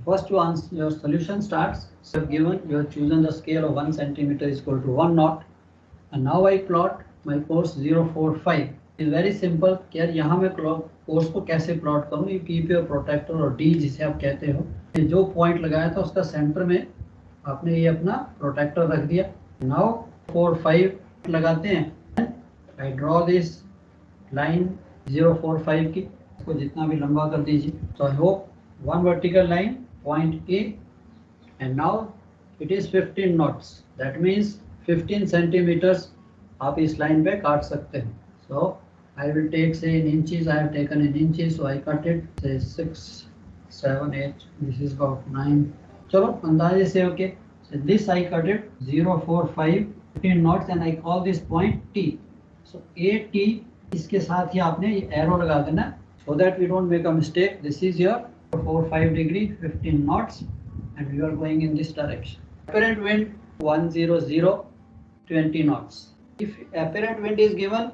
First your solution starts. So given you have chosen the scale of 1 centimeter is equal to 1 knot, and now I plot my course 045. It's very simple कि यार यहाँ मैं course को कैसे plot करूँ. You keep your protractor और D जिसे आप कहते हो, जो पॉइंट लगाया था उसका सेंटर में आपने ये अपना प्रोटेक्टर रख दिया. Now 4-5 लगाते हैं. I draw this line 045 की, इसको जितना भी लंबा कर दीजिए. So I hope one vertical line point A, and now it is 15 knots. That means 15 centimeters आप इस लाइन पे काट सकते हैं. So I will take say in inches. I have taken in inches, so I cut it say 6, 7, 8. This is about 9. चलो अंदाजे से okay. So this I cut it 045 15 knots, and I call this point T. So AT, इसके साथ ही आपने ये arrow लगा देना so that we don't make a mistake. This is your 45 degree 15 knots, and we are going in this direction. Apparent wind 100 20 knots. If apparent wind is given,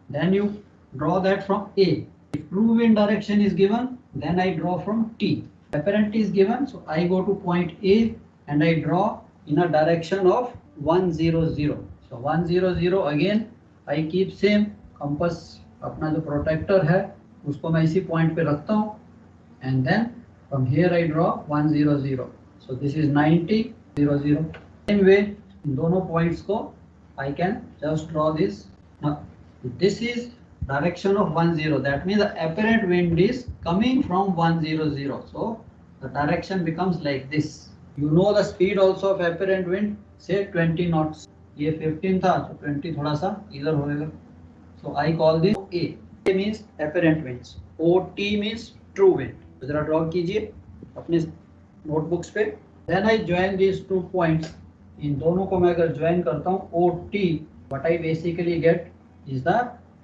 then you draw that from A. If true wind direction is given, then I draw from T. Apparent is given, so I go to point A and I draw in a direction of 100. So 100 again I keep same compass. अपना जो protector है उसको मैं इसी point पे रखता हूँ, and then from here I draw 100. So this is 90 00. Same way इन दोनों पॉइंट्स को I can just draw this. Now this is direction of 10. That means the apparent wind is coming from 100. So the direction becomes like this. You know the speed also of apparent wind, say 20 knots. ये 15 था, so 20 थोड़ा सा इधर होएगा. So I call this A. A means apparent winds. OT means true wind. तो जरा draw कीजिए अपने नोटबुक्स पे. Then I join these 2 points. इन दोनों को मैं अगर ज्वाइन करता हूँ OT, what I basically get is the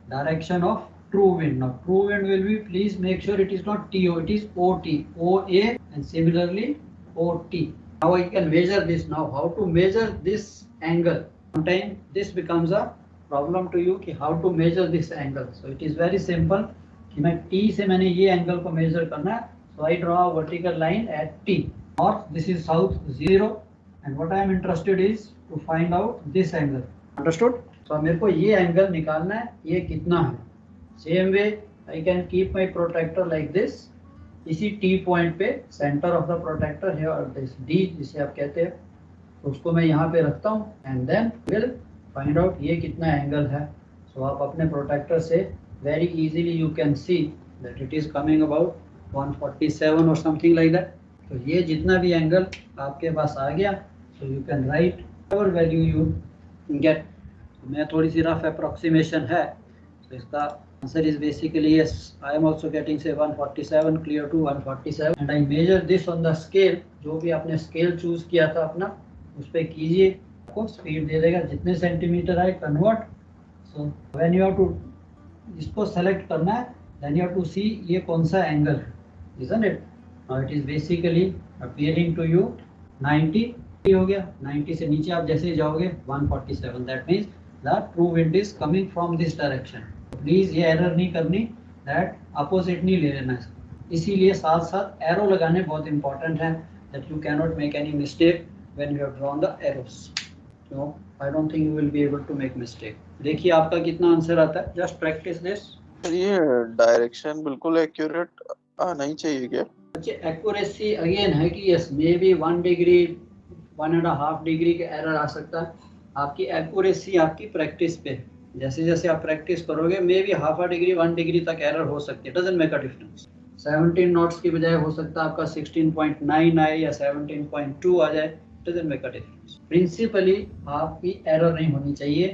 direction of true wind. Now true wind will be, please make sure it is not TO, it is OT, OA, and similarly OT. Now I can measure this. Now how to measure this angle? Sometimes this becomes a problem to you कि how to measure this angle. So it is very simple कि मैं T से मैंने ये angle को major करना है. So I draw a vertical line at T. Or this is south 0, and what I am interested is to find out this angle. Understood? So मेरे को ये एंगल निकालना है, ये कितना है. Same way I can keep my protractor like this. इसी T point पे सेंटर ऑफ द प्रोटेक्टर है और दिस D जिसे आप कहते हैं, तो उसको मैं यहाँ पे रखता हूँ, and then will find out ये कितना एंगल है. सो आप अपने प्रोटेक्टर से very easily you can see that it is coming about 147 और समथिंग लाइक दैट. तो ये जितना भी एंगल आपके पास आ गया, so you can write whatever value you get. मैं थोड़ी सी रफ अप्रोक्सीमेशन है, तो इसका answer is basically yes. I am also getting से 147 clear to 147, and I measure this on the scale. जो भी आपने स्केल चूज किया था अपना, उस पर कीजिए, आपको स्पीड दे देगा. जितने सेंटीमीटर आए convert. So when you have to इसको सेलेक्ट करना है, then you have to see ये कौन सा एंगल है, isn't it. Now it is basically appearing to you 90 हो गया. 90 से नीचे आप जैसे जाओगे 147. That means the true wind is coming from this direction. Please ये एरर नहीं करनी, दैट अपोजिट नहीं ले लेना है. इसीलिए साथ साथ एरो लगाने बहुत इंपॉर्टेंट है, that you can not make any mistake when you have drawn the arrows. So I don't think you will be able to make mistake. देखिए आपका कितना आंसर आता है. Just practice this. ये डायरेक्शन बिल्कुल एक्यूरेट आना ही चाहिए क्या? अच्छा, एक्यूरेसी अगेन है कि yes may be 1 degree 1.5 degree का एरर आ सकता है. आपकी एक्यूरेसी आपकी प्रैक्टिस पे, जैसे जैसे आप प्रैक्टिस करोगे may be half a degree 1 degree तक एरर हो सकती है. Doesn't make a difference. 17 knots की बजाय हो सकता है आपका 16.9 आए या 17.2 आ जाए. doesn't make a difference. Principally आपकी एरर नहीं होनी चाहिए.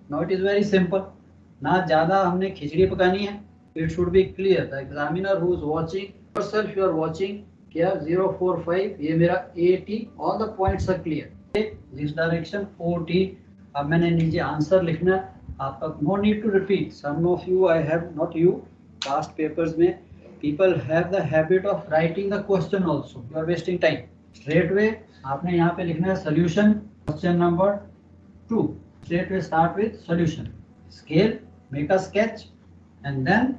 Now it is very simple. ना ज़्यादा हमने खिचड़ी पकानी है. It should be clear. The examiner who is watching, yourself you are watching, क्या 045 ये मेरा AT, all the points are clear. This direction OT. अब मैंने नीचे आंसर लिखना. आपका no need to repeat. Some of you I have, not you, past papers में people have the habit of writing the question also. You are wasting time. Straight way आपने यहाँ पे लिखना है solution, question number 2. Straight way start with solution. Scale, make a sketch, and then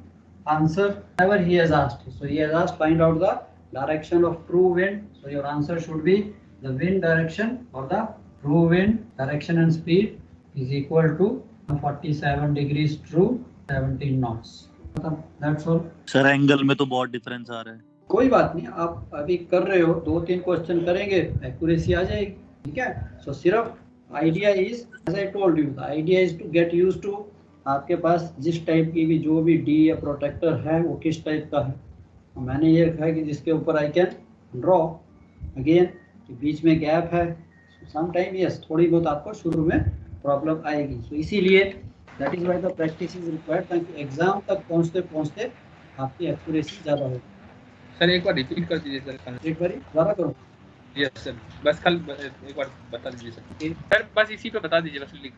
answer whatever he has asked. So he has asked find out the direction of true wind. So your answer should be the wind direction or the true wind direction and speed is equal to 47 degrees true, 17 knots. That's all. Sir angle में तो बहुत difference आ रहा है. कोई बात नहीं, आप अभी कर रहे हो, 2-3 क्वेश्चन करेंगे, एक्यूरेसी आ जाएगी. ठीक है. सो सिर्फ idea is, as I told you, the idea is to get used to आपके पास जिस टाइप की भी जो भी डी या प्रोटेक्टर है वो किस टाइप का है. मैंने ये रखा है कि जिसके ऊपर आई कैन ड्रॉ अगेन, बीच में गैप है. सम टाइम यस थोड़ी बहुत आपको शुरू में प्रॉब्लम आएगी. सो इसीलिए that is why the practice is required, ताकि एग्जाम तक पहुंचते पहुंचते आपकी एक्यूरेसी ज़्यादा हो. सर एक बार रिपीट कर दीजिए सर. एक बार दोबारा करो. यस सर, बस कल एक बार बता दीजिए सर. सर बस इसी पे बता दीजिए, बस लिख.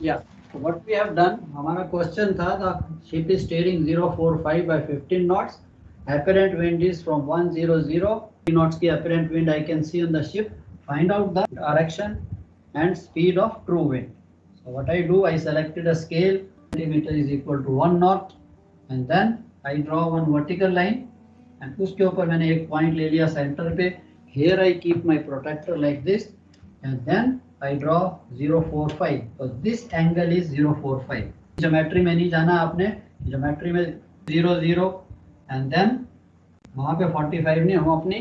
या so what we have done, हमारा क्वेश्चन था the ship is steering 045 by 15 knots, apparent wind is from 100 knots की apparent wind I can see on the ship. Find out the direction and speed of true wind. So what I do, I selected a scale, centimeter is equal to 1 knot, and then I draw one vertical line, and उसके ऊपर मैंने एक point ले लिया centre पे. Here I keep my protector like this, and then I draw 045. So this angle is 045. Geometry में नहीं जाना आपने, ज्योमेट्री में 00 and then वहाँ पे 45 नहीं, हम अपनी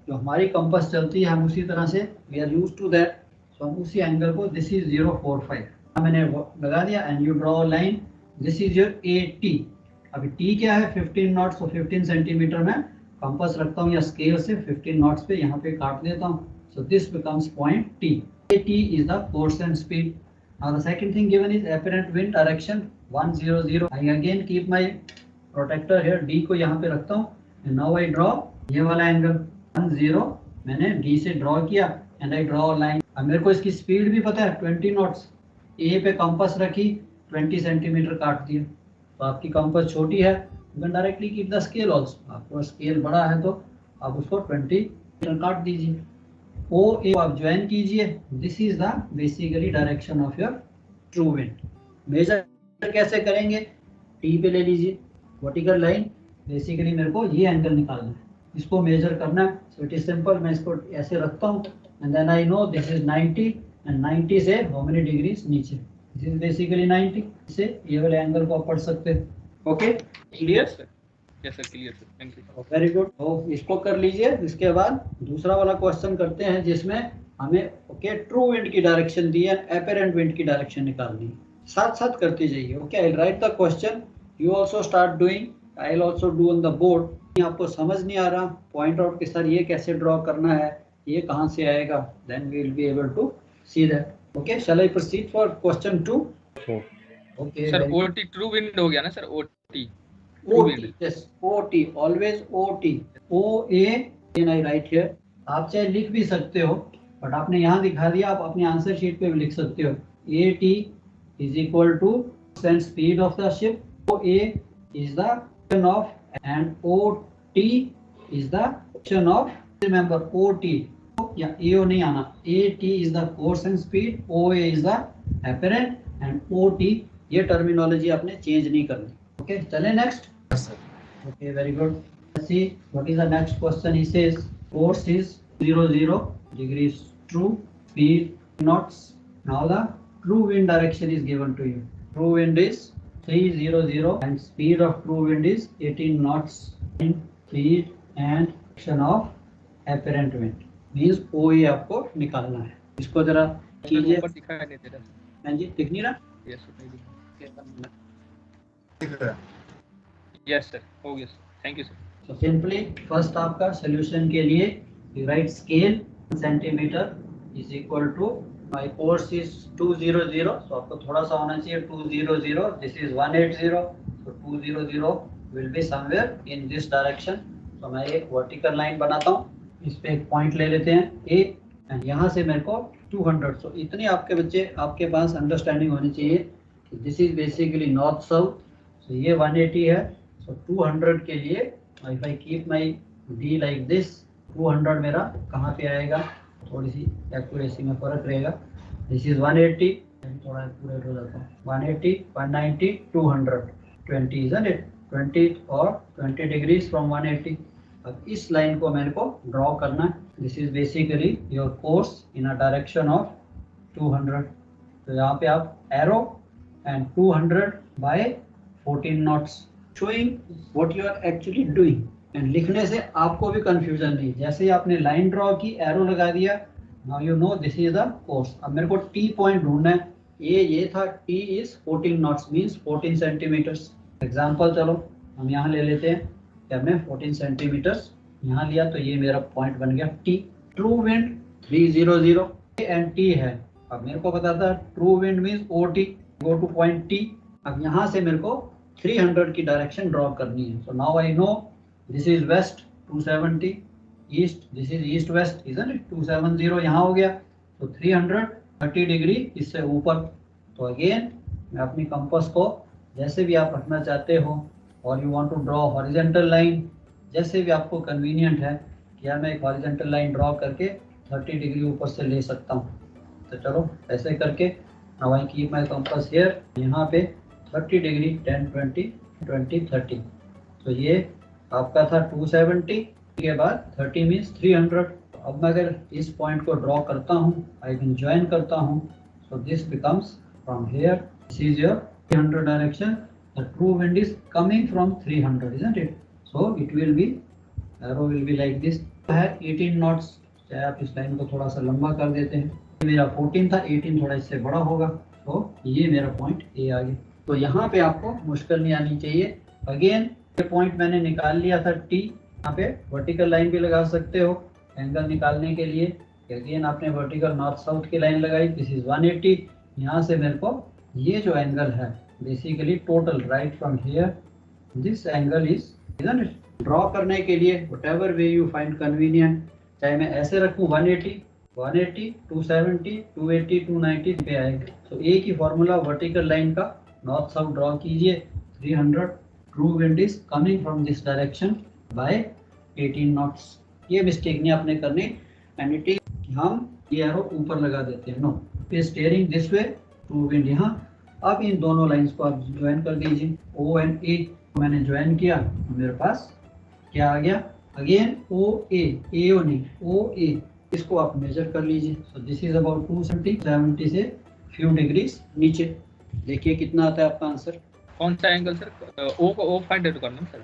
जो हमारी कंपास चलती है हम उसी तरह से we are used to that. So हम उसी एंगल को, this is 045 मैंने लगा दिया, and you draw a line. This is your AT. अभी T क्या है, 15 नॉट्स. तो 15 सेंटीमीटर में कंपास रखता हूँ या स्केल से 15 नॉट्स पे यहाँ पे काट देता हूँ. So this becomes point T. AT is the course and speed. Now the second thing given is apparent wind direction 100. I again keep my protector here, D को यहाँ पे रखता हूँ, and now I draw ये वाला angle 10 मैंने D से draw किया, and I draw a line. अब मेरे को इसकी स्पीड भी पता है 20 नॉट्स. A पे कंपास रखी, 20 सेंटीमीटर काट दिया. तो आपकी कंपास छोटी है, you can directly keep the scale also. आपको स्केल बड़ा है तो आप उसको 20 काट दीजिए. O A आप ज्वाइन कीजिए. This is the basically direction of your true wind. Measure कैसे करेंगे, T पे ले लीजिए वर्टिकल लाइन. बेसिकली मेरे को ये एंगल निकालना है, इसको मेजर करना है. सो इट इज सिंपल, मैं इसको ऐसे रखता हूँ, and then I know this is 90, and 90 से हाउ मेनी डिग्रीज नीचे. This is basically 90. इससे ये वाले एंगल को आप पढ़ सकते हैं. Okay, clear sir? Yes sir, clear sir, thank you. Very good. तो इसको कर लीजिए. इसके बाद दूसरा वाला क्वेश्चन करते हैं जिसमें हमें ओके ट्रू विंड की डायरेक्शन दी है, एपरेंट विंड की डायरेक्शन निकालनी है. साथ साथ करते जाइए. Okay, I will write the question, you also start doing, I will also do on the board. आपको समझ नहीं आ रहा, पॉइंट आउट के सर ये कैसे ड्रॉ करना है, ये कहाँ से आएगा, then we will be able to see that. Okay, shall I proceed for question 2? Okay sir, OT true wind हो गया ना sir? OT OT, yes, OT, always OT. OA, then I write here. आप चाहे लिख भी सकते हो, but आपने यहाँ दिखा दिया, आप अपने आंसर शीट पे भी लिख सकते हो. AT is equal to speed of the ship. OA is the direction of, and OT is the direction of. Remember OT या AO नहीं आना. AT is the course and speed, OA is the apparent, and OT ये terminology आपने change नहीं करनी. Okay, चले next. Okay, very good. Let's see what is the next question. He says course is 00 degrees true, speed knots. Now the true wind direction is given to you. True wind is 300 and speed of true wind is 18 knots in speed and direction of apparent wind. Means OA आपको निकालना है. इसको जरा कीजिए. ऊपर दिखाई नहीं दे रहा. हाँ जी, दिख नहीं रहा? Yes sir. यस सर, हो गया sir, thank you sir. So simply first आपका solution के लिए you write scale centimeter is equal to, my course is 200, so आपको थोड़ा सा होना चाहिए 200. This is 180, so 200 will be somewhere in this direction. So मैं एक vertical line बनाता हूँ, इस पे एक point ले लेते हैं A, and यहाँ से मेरे को 200. So इतनी आपके बच्चे आपके पास understanding होनी चाहिए कि this is basically north south. So ये 180 है. So 200 के लिए if I keep my D like this, 200 मेरा कहाँ पे आएगा, थोड़ी सी एक्यूरेसी में फर्क रहेगा. This is 180, थोड़ा एक्यूरेट हो जाता है. 180, 190, 200, 20 isn't it? 20 और 20 degrees from 180. अब इस लाइन को मेरे को ड्रॉ करना है। This is basically your course in a direction of 200। तो यहाँ पे आप arrow and 200 by 14 knots showing what you are actually doing. And लिखने से आपको भी कंफ्यूजन नहीं, जैसे ही आपने लाइन ड्रॉ की, एरो लगा दिया, now you know this is the course. अब मेरे को टी पॉइंट ढूंढना है, ये था, T is 14 knots means 14 centimetres. Example चलो हम यहाँ ले लेते हैं कि हमने 14 सेंटीमीटर्स यहाँ लिया, तो ये मेरा पॉइंट बन गया T. True wind 300 and T है। अब मेरे को पता था true wind means O T, go to point T. अब यहाँ से मेरे को 300 की डायरेक्शन ड्रॉ करनी है। So now I know this is west 270, east this is east west, isn't it? 270 यहाँ हो गया, तो 330 डिग्री इससे ऊपर। तो अगेन मैं अपनी कंपास को जैसे भी आप रखना चाहते हो, और you want to draw horizontal line, जैसे भी आपको कन्वीनियंट है कि यार मैं एक हॉरिजॉन्टल लाइन ड्रॉ करके 30 डिग्री ऊपर से ले सकता हूँ। तो चलो ऐसे करके now I keep my compass here, यहाँ पे 30 डिग्री 10 20 20 30। तो ये आपका था 270 के बाद 30 मीन्स 300। अब मैं अगर इस पॉइंट को ड्रॉ करता हूँ, आई कैन ज्वाइन करता हूँ, so this becomes from here, this is your 300 direction. The true wind is coming from 300, isn't it? So it will be, arrow will be like this। है 18 knots, चाहे आप इस line को थोड़ा सा लंबा कर देते हैं। मेरा 14 था, 18 थोड़ा इससे बड़ा होगा, तो ये मेरा पॉइंट ए आ गया। तो यहाँ पे आपको मुश्किल नहीं आनी चाहिए। अगेन ये पॉइंट मैंने निकाल लिया था टी, यहाँ पे वर्टिकल लाइन भी लगा सकते हो एंगल निकालने के लिए। अगेन आपने वर्टिकल नॉर्थ साउथ की लाइन लगाई, दिस इज 180। यहाँ से मेरे को ये जो एंगल है basically total right from here, this angle is, isn't it? Draw करने के लिए whatever way you find convenient, चाहे मैं ऐसे रखूं 180 270 280 290 पे आएगा। तो एक ही फॉर्मूला वर्टिकल लाइन का, नॉर्थ साउथ ड्रॉ कीजिए 300, true wind is coming from this direction by 18 knots. ये मिस्टेक नहीं आपने करनी। एंड इट इज, हम ये एरो ऊपर लगा देते हैं, no steering this way, true wind यहाँ। अब इन दोनों लाइंस को आप ज्वाइन कर दीजिए, ओ एंड ए मैंने ज्वाइन किया, मेरे पास क्या आ गया, अगेन ओ ए ओ नहीं ओ ए, इसको आप मेजर कर लीजिए। सो दिस इज अबाउट 270 से फ्यू डिग्रीज नीचे। देखिए कितना आता है आपका आंसर। कौन सा एंगल सर? ओ को ओ फाइंड आउट करना सर।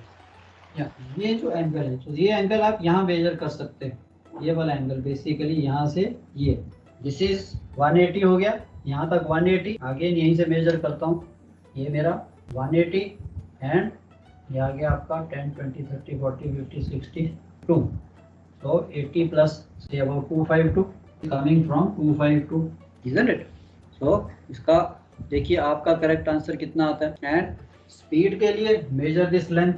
या ये जो एंगल है, तो ये एंगल आप यहाँ मेजर कर सकते हैं, ये वाला एंगल बेसिकली यहाँ से ये, दिस इज 180 हो गया, यहाँ तक 180। अगेन यहीं से मेजर करता हूँ, ये मेरा 180 एंड ये आ गया आपका 10 20 30 40 50 62। So 80 plus say about 252 coming from 252, isn't it? So इसका देखिए आपका करेक्ट आंसर कितना आता है। एंड स्पीड के लिए measure this length,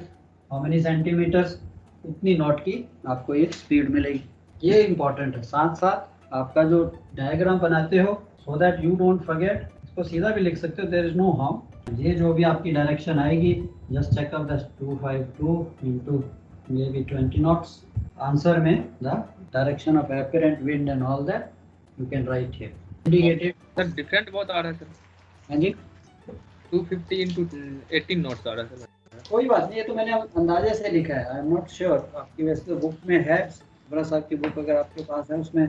how many centimetres, उतनी नॉट की आपको ये स्पीड मिलेगी। ये इंपॉर्टेंट है। साथ साथ आपका जो डायग्राम बनाते हो, so that you don't forget, इसको सीधा भी लिख सकते हो, देयर इज नो हार्म। ये जो भी आपकी डायरेक्शन आएगी, just check out the 252 into maybe 20 knots। Answer में the direction of apparent wind and all that you can write here indicated। Sir different बहुत आ रहा है सर। हाँ जी, 250 into 18 नॉट्स आ रहा है सर। कोई बात नहीं, ये तो मैंने अंदाजे से लिखा है, आई एम नॉट श्योर। आपकी वैसे तो बुक में है, बड़ा साहब की बुक अगर आपके पास है, उसमें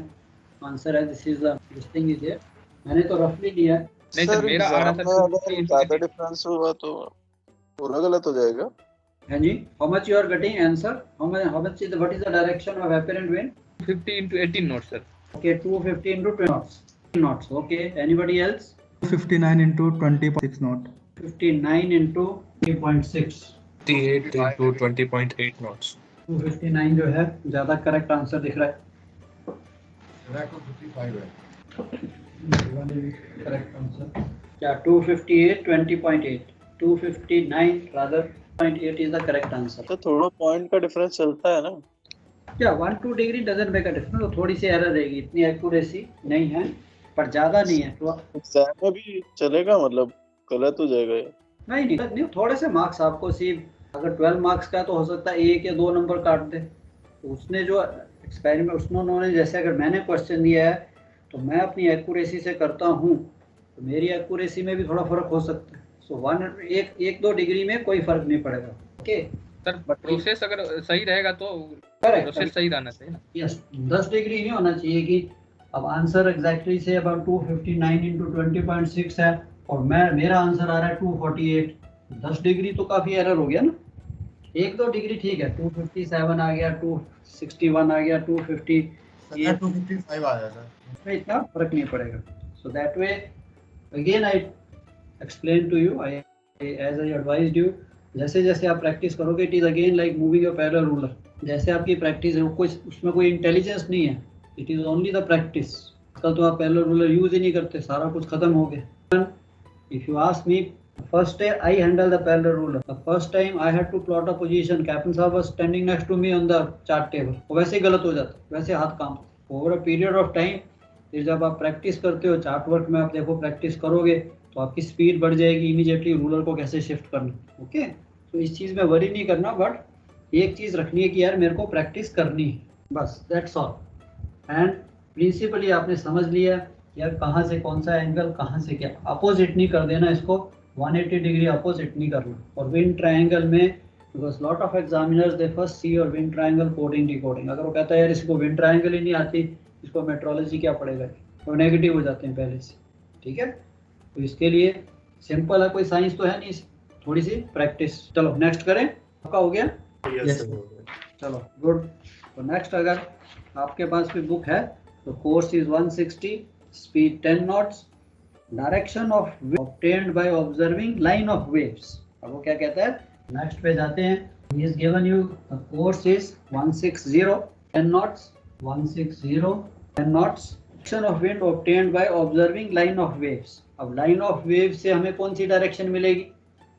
आंसर है, this is the this thing is here. मैंने तो रफली दिया है। नहीं सर, मेरा आ रहा था ज्यादा डिफरेंस हुआ तो पूरा गलत हो जाएगा। हाँ जी, how much you are getting answer? How much is what is the direction of apparent wind? 250 into 18 knots sir। Okay, 250 into 20 knots. Knots. Okay, anybody else? 59 into 20.6 knot. 59 into 3.6. 58 into 20.8 knots। 259 जो है ज्यादा correct answer दिख रहा है। Correct answer क्या 258 20.8 259 rather 0.8 is the correct answer। तो थोड़ा point का डिफरेंस चलता है ना। क्या 1-2 degree doesn't make a difference, तो थोड़ी सी एरर रहेगी, इतनी एक्यूरेसी नहीं है, पर ज्यादा नहीं है। तो एग्जाम में भी चलेगा, मतलब गलत हो जाएगा ये। नहीं, थोड़े से मार्क्स आपको सिर्फ, अगर 12 मार्क्स का तो हो सकता है 1 या 2 नंबर काट दे। तो उसने जो एक्सपेरिमेंट, उसमें उन्होंने, जैसे अगर मैंने क्वेश्चन दिया है तो मैं अपनी एक्यूरेसी से करता हूँ, तो मेरी एक्यूरेसी में भी थोड़ा फर्क हो सकता है। सो 1-2 डिग्री में कोई फर्क नहीं पड़ेगा। ओके, सर प्रोसेस अगर सही रहेगा तो करेक्ट, प्रोसेस सही रहना चाहिए ना। यस 10 डिग्री नहीं होना चाहिए कि अब answer exactly say about 259 into 20.6 है और मेरा आंसर आ रहा है 248, 10 डिग्री तो काफी एरर हो गया ना। 1-2 डिग्री ठीक है, 257 आ गया, 261 आ गया, 250 ये 255 आ जाता है। इसमें इतना फर्क नहीं पड़ेगा। So that way again I explain to you, I as I advised you, जैसे जैसे आप प्रैक्टिस करोगे it is again like moving your parallel ruler. जैसे आपकी प्रैक्टिस है कुछ उसमें कोई इंटेलिजेंस नहीं है, it is only the practice. कल तो आप पैरेलल रूलर यूज ही नहीं करते, सारा कुछ खत्म हो गया। If you ask me, first day I handle the parallel ruler. The first time I had to plot a position. Captain साहब was standing next to me on the chart table. वो वैसे ही गलत हो जाता, वैसे हाथ काम। Over a period of time, फिर जब आप प्रैक्टिस करते हो चार्ट वर्क में, आप देखो प्रैक्टिस करोगे तो आपकी स्पीड बढ़ जाएगी, इमीडिएटली रूलर को कैसे शिफ्ट करना। ओके, तो इस चीज़ में वरी नहीं करना, बट एक चीज़ रखनी है कि यार मेरे को प्रैक्टिस करनी है, बस दैट्स ऑल। एंड प्रिंसिपली आपने समझ लिया यार कहाँ से कौन सा एंगल, कहाँ से क्या, अपोजिट नहीं कर देना इसको, 180 डिग्री अपोजिट नहीं करना। और विंड ट्रायंगल में because lot of examiners they first see your wind triangle coding decoding. अगर वो कहता है यार इसको विंड ट्रायंगल ही नहीं आती, इसको मेट्रोलॉजी क्या पड़ेगा, तो नेगेटिव हो जाते हैं पहले से। ठीक है, तो इसके लिए सिंपल है, कोई साइंस तो है नहीं, थोड़ी सी प्रैक्टिस। चलो नेक्स्ट करें, आपका हो गया? यस चलो गुड। तो नेक्स्ट अगर आपके पास भी बुक है तो course is 160, speed 10 knots, direction of obtained by observing line of waves। अब वो क्या कहता है, नेक्स्ट पे जाते हैं। he is given you the course is 160 10 knots, 160 10 knots, direction of wind obtained by observing line of waves। अब line of wave से हमें कौन सी डायरेक्शन मिलेगी,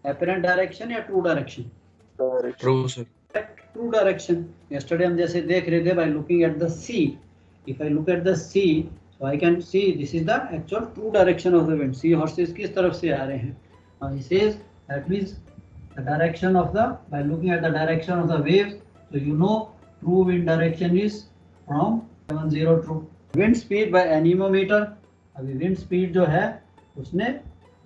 एपरेंट डायरेक्शन या true direction? True, sir. True direction. Yesterday हम जैसे देख रहे थे by looking at the sea, if I look at the sea so I can see this is the actual true direction of the wind। sea horses किस तरफ से आ रहे हैं, he says that means the direction of the, by looking at the direction of the waves, so you know true wind direction is from 70 true। wind speed by anemometer, अभी wind speed जो है उसने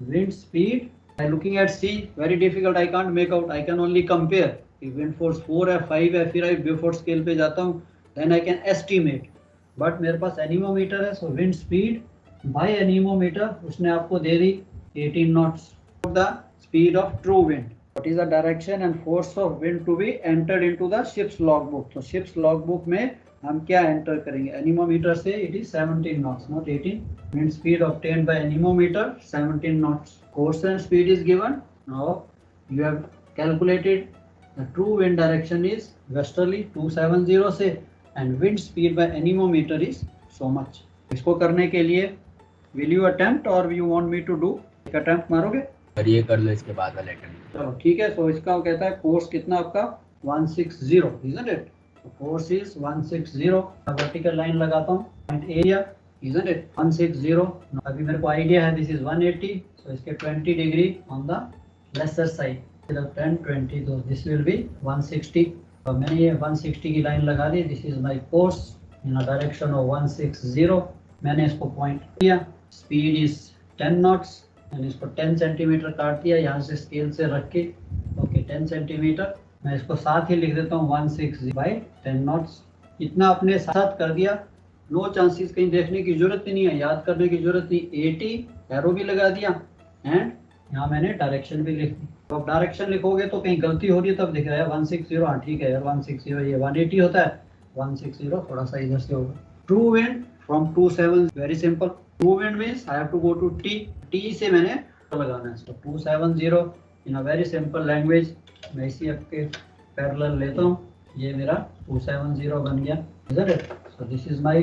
wind speed by looking at sea very difficult, I can't make out, I can only compare। if wind force 4 है 5 है, फिर I Beaufort scale पे जाता हूँ, then I can estimate। But मेरे पास एनीमोमीटर है, so wind speed by anemometer उसने आपको दे दी 18 knots. The speed of true wind, what is the direction and force of wind to be entered into the ship's log book. तो ship's log book में हम क्या enter करेंगे, anemometer से it is 17 knots not 18। Wind speed obtained by anemometer 17 knots. Course and speed is given. Now you have calculated the true wind direction is westerly 270 से, and wind speed by anemometer is so much। इसको करने के लिए will you attempt or you want me to do? एक attempt मारोगे? और ये कर लो इसके बाद वाला attempt। चलो ठीक है, so इसका वो कहता है कोर्स कितना आपका 160 isn't it? So course is 160, vertical line लगाता हूँ, पॉइंट एरिया isn't it 160। अभी मेरे को आइडिया है दिस इज 180, so इसके 20 degree on the lesser side, 10 20, तो दिस विल बी 160। तो मैंने ये 160 की लाइन लगा दी, this is my course in a direction of 160। मैंने इसको पॉइंट किया, स्पीड इज 10 नॉट्स, मैंने इसको 10 सेंटीमीटर काट दिया यहाँ से स्केल से रख के। ओके 10 सेंटीमीटर, मैं इसको साथ ही लिख देता हूँ 160 बाई 10 नॉट्स। इतना अपने साथ कर दिया, नो चांसेस कहीं देखने की जरूरत ही नहीं है, याद करने की जरूरत नहीं। 80 एरो भी लगा दिया एंड यहाँ मैंने डायरेक्शन भी लिख दी। तो अब डायरेक्शन लिखोगे तो कहीं गलती हो रही है तब दिख रहा है 160, हाँ ठीक है यार 160, ये 180 होता है, 160 थोड़ा सा इधर से होगा। True wind from 27, very simple. True wind means I have to go to T से मैंने लगाना है इसको 270 in a very simple language. मैं इसी आपके पैरेलल लेता हूँ, ये मेरा 270 बन गया इधर। सो दिस इज माय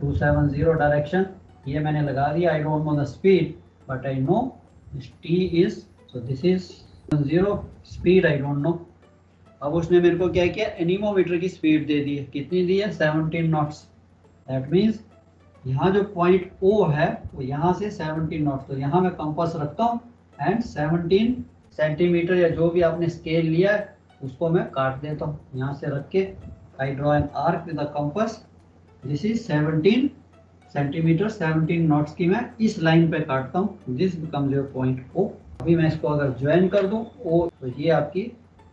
270 डायरेक्शन, ये मैंने लगा दिया। I don't know the speed but I know this T is, so this is 0, speed I don't no. अब उसने मेरे को क्या किया, एनीमोमीटर की स्पीड दे दी है, कितनी दी है 17 नॉट्स। दैट मीन्स यहाँ जो पॉइंट ओ है वो यहाँ से 17 नॉट्स, तो यहाँ मैं कंपास रखता हूँ एंड 17 सेंटीमीटर या जो भी आपने स्केल लिया है उसको मैं काट देता हूँ। यहाँ से रख के I draw an arc with the compass, this is 17 centimetre, 17 knots की मैं इस लाइन पे काटता हूँ, this becomes your point O. अभी मैं इसको अगर ज्वाइन कर दूं ओ, तो ये आपकी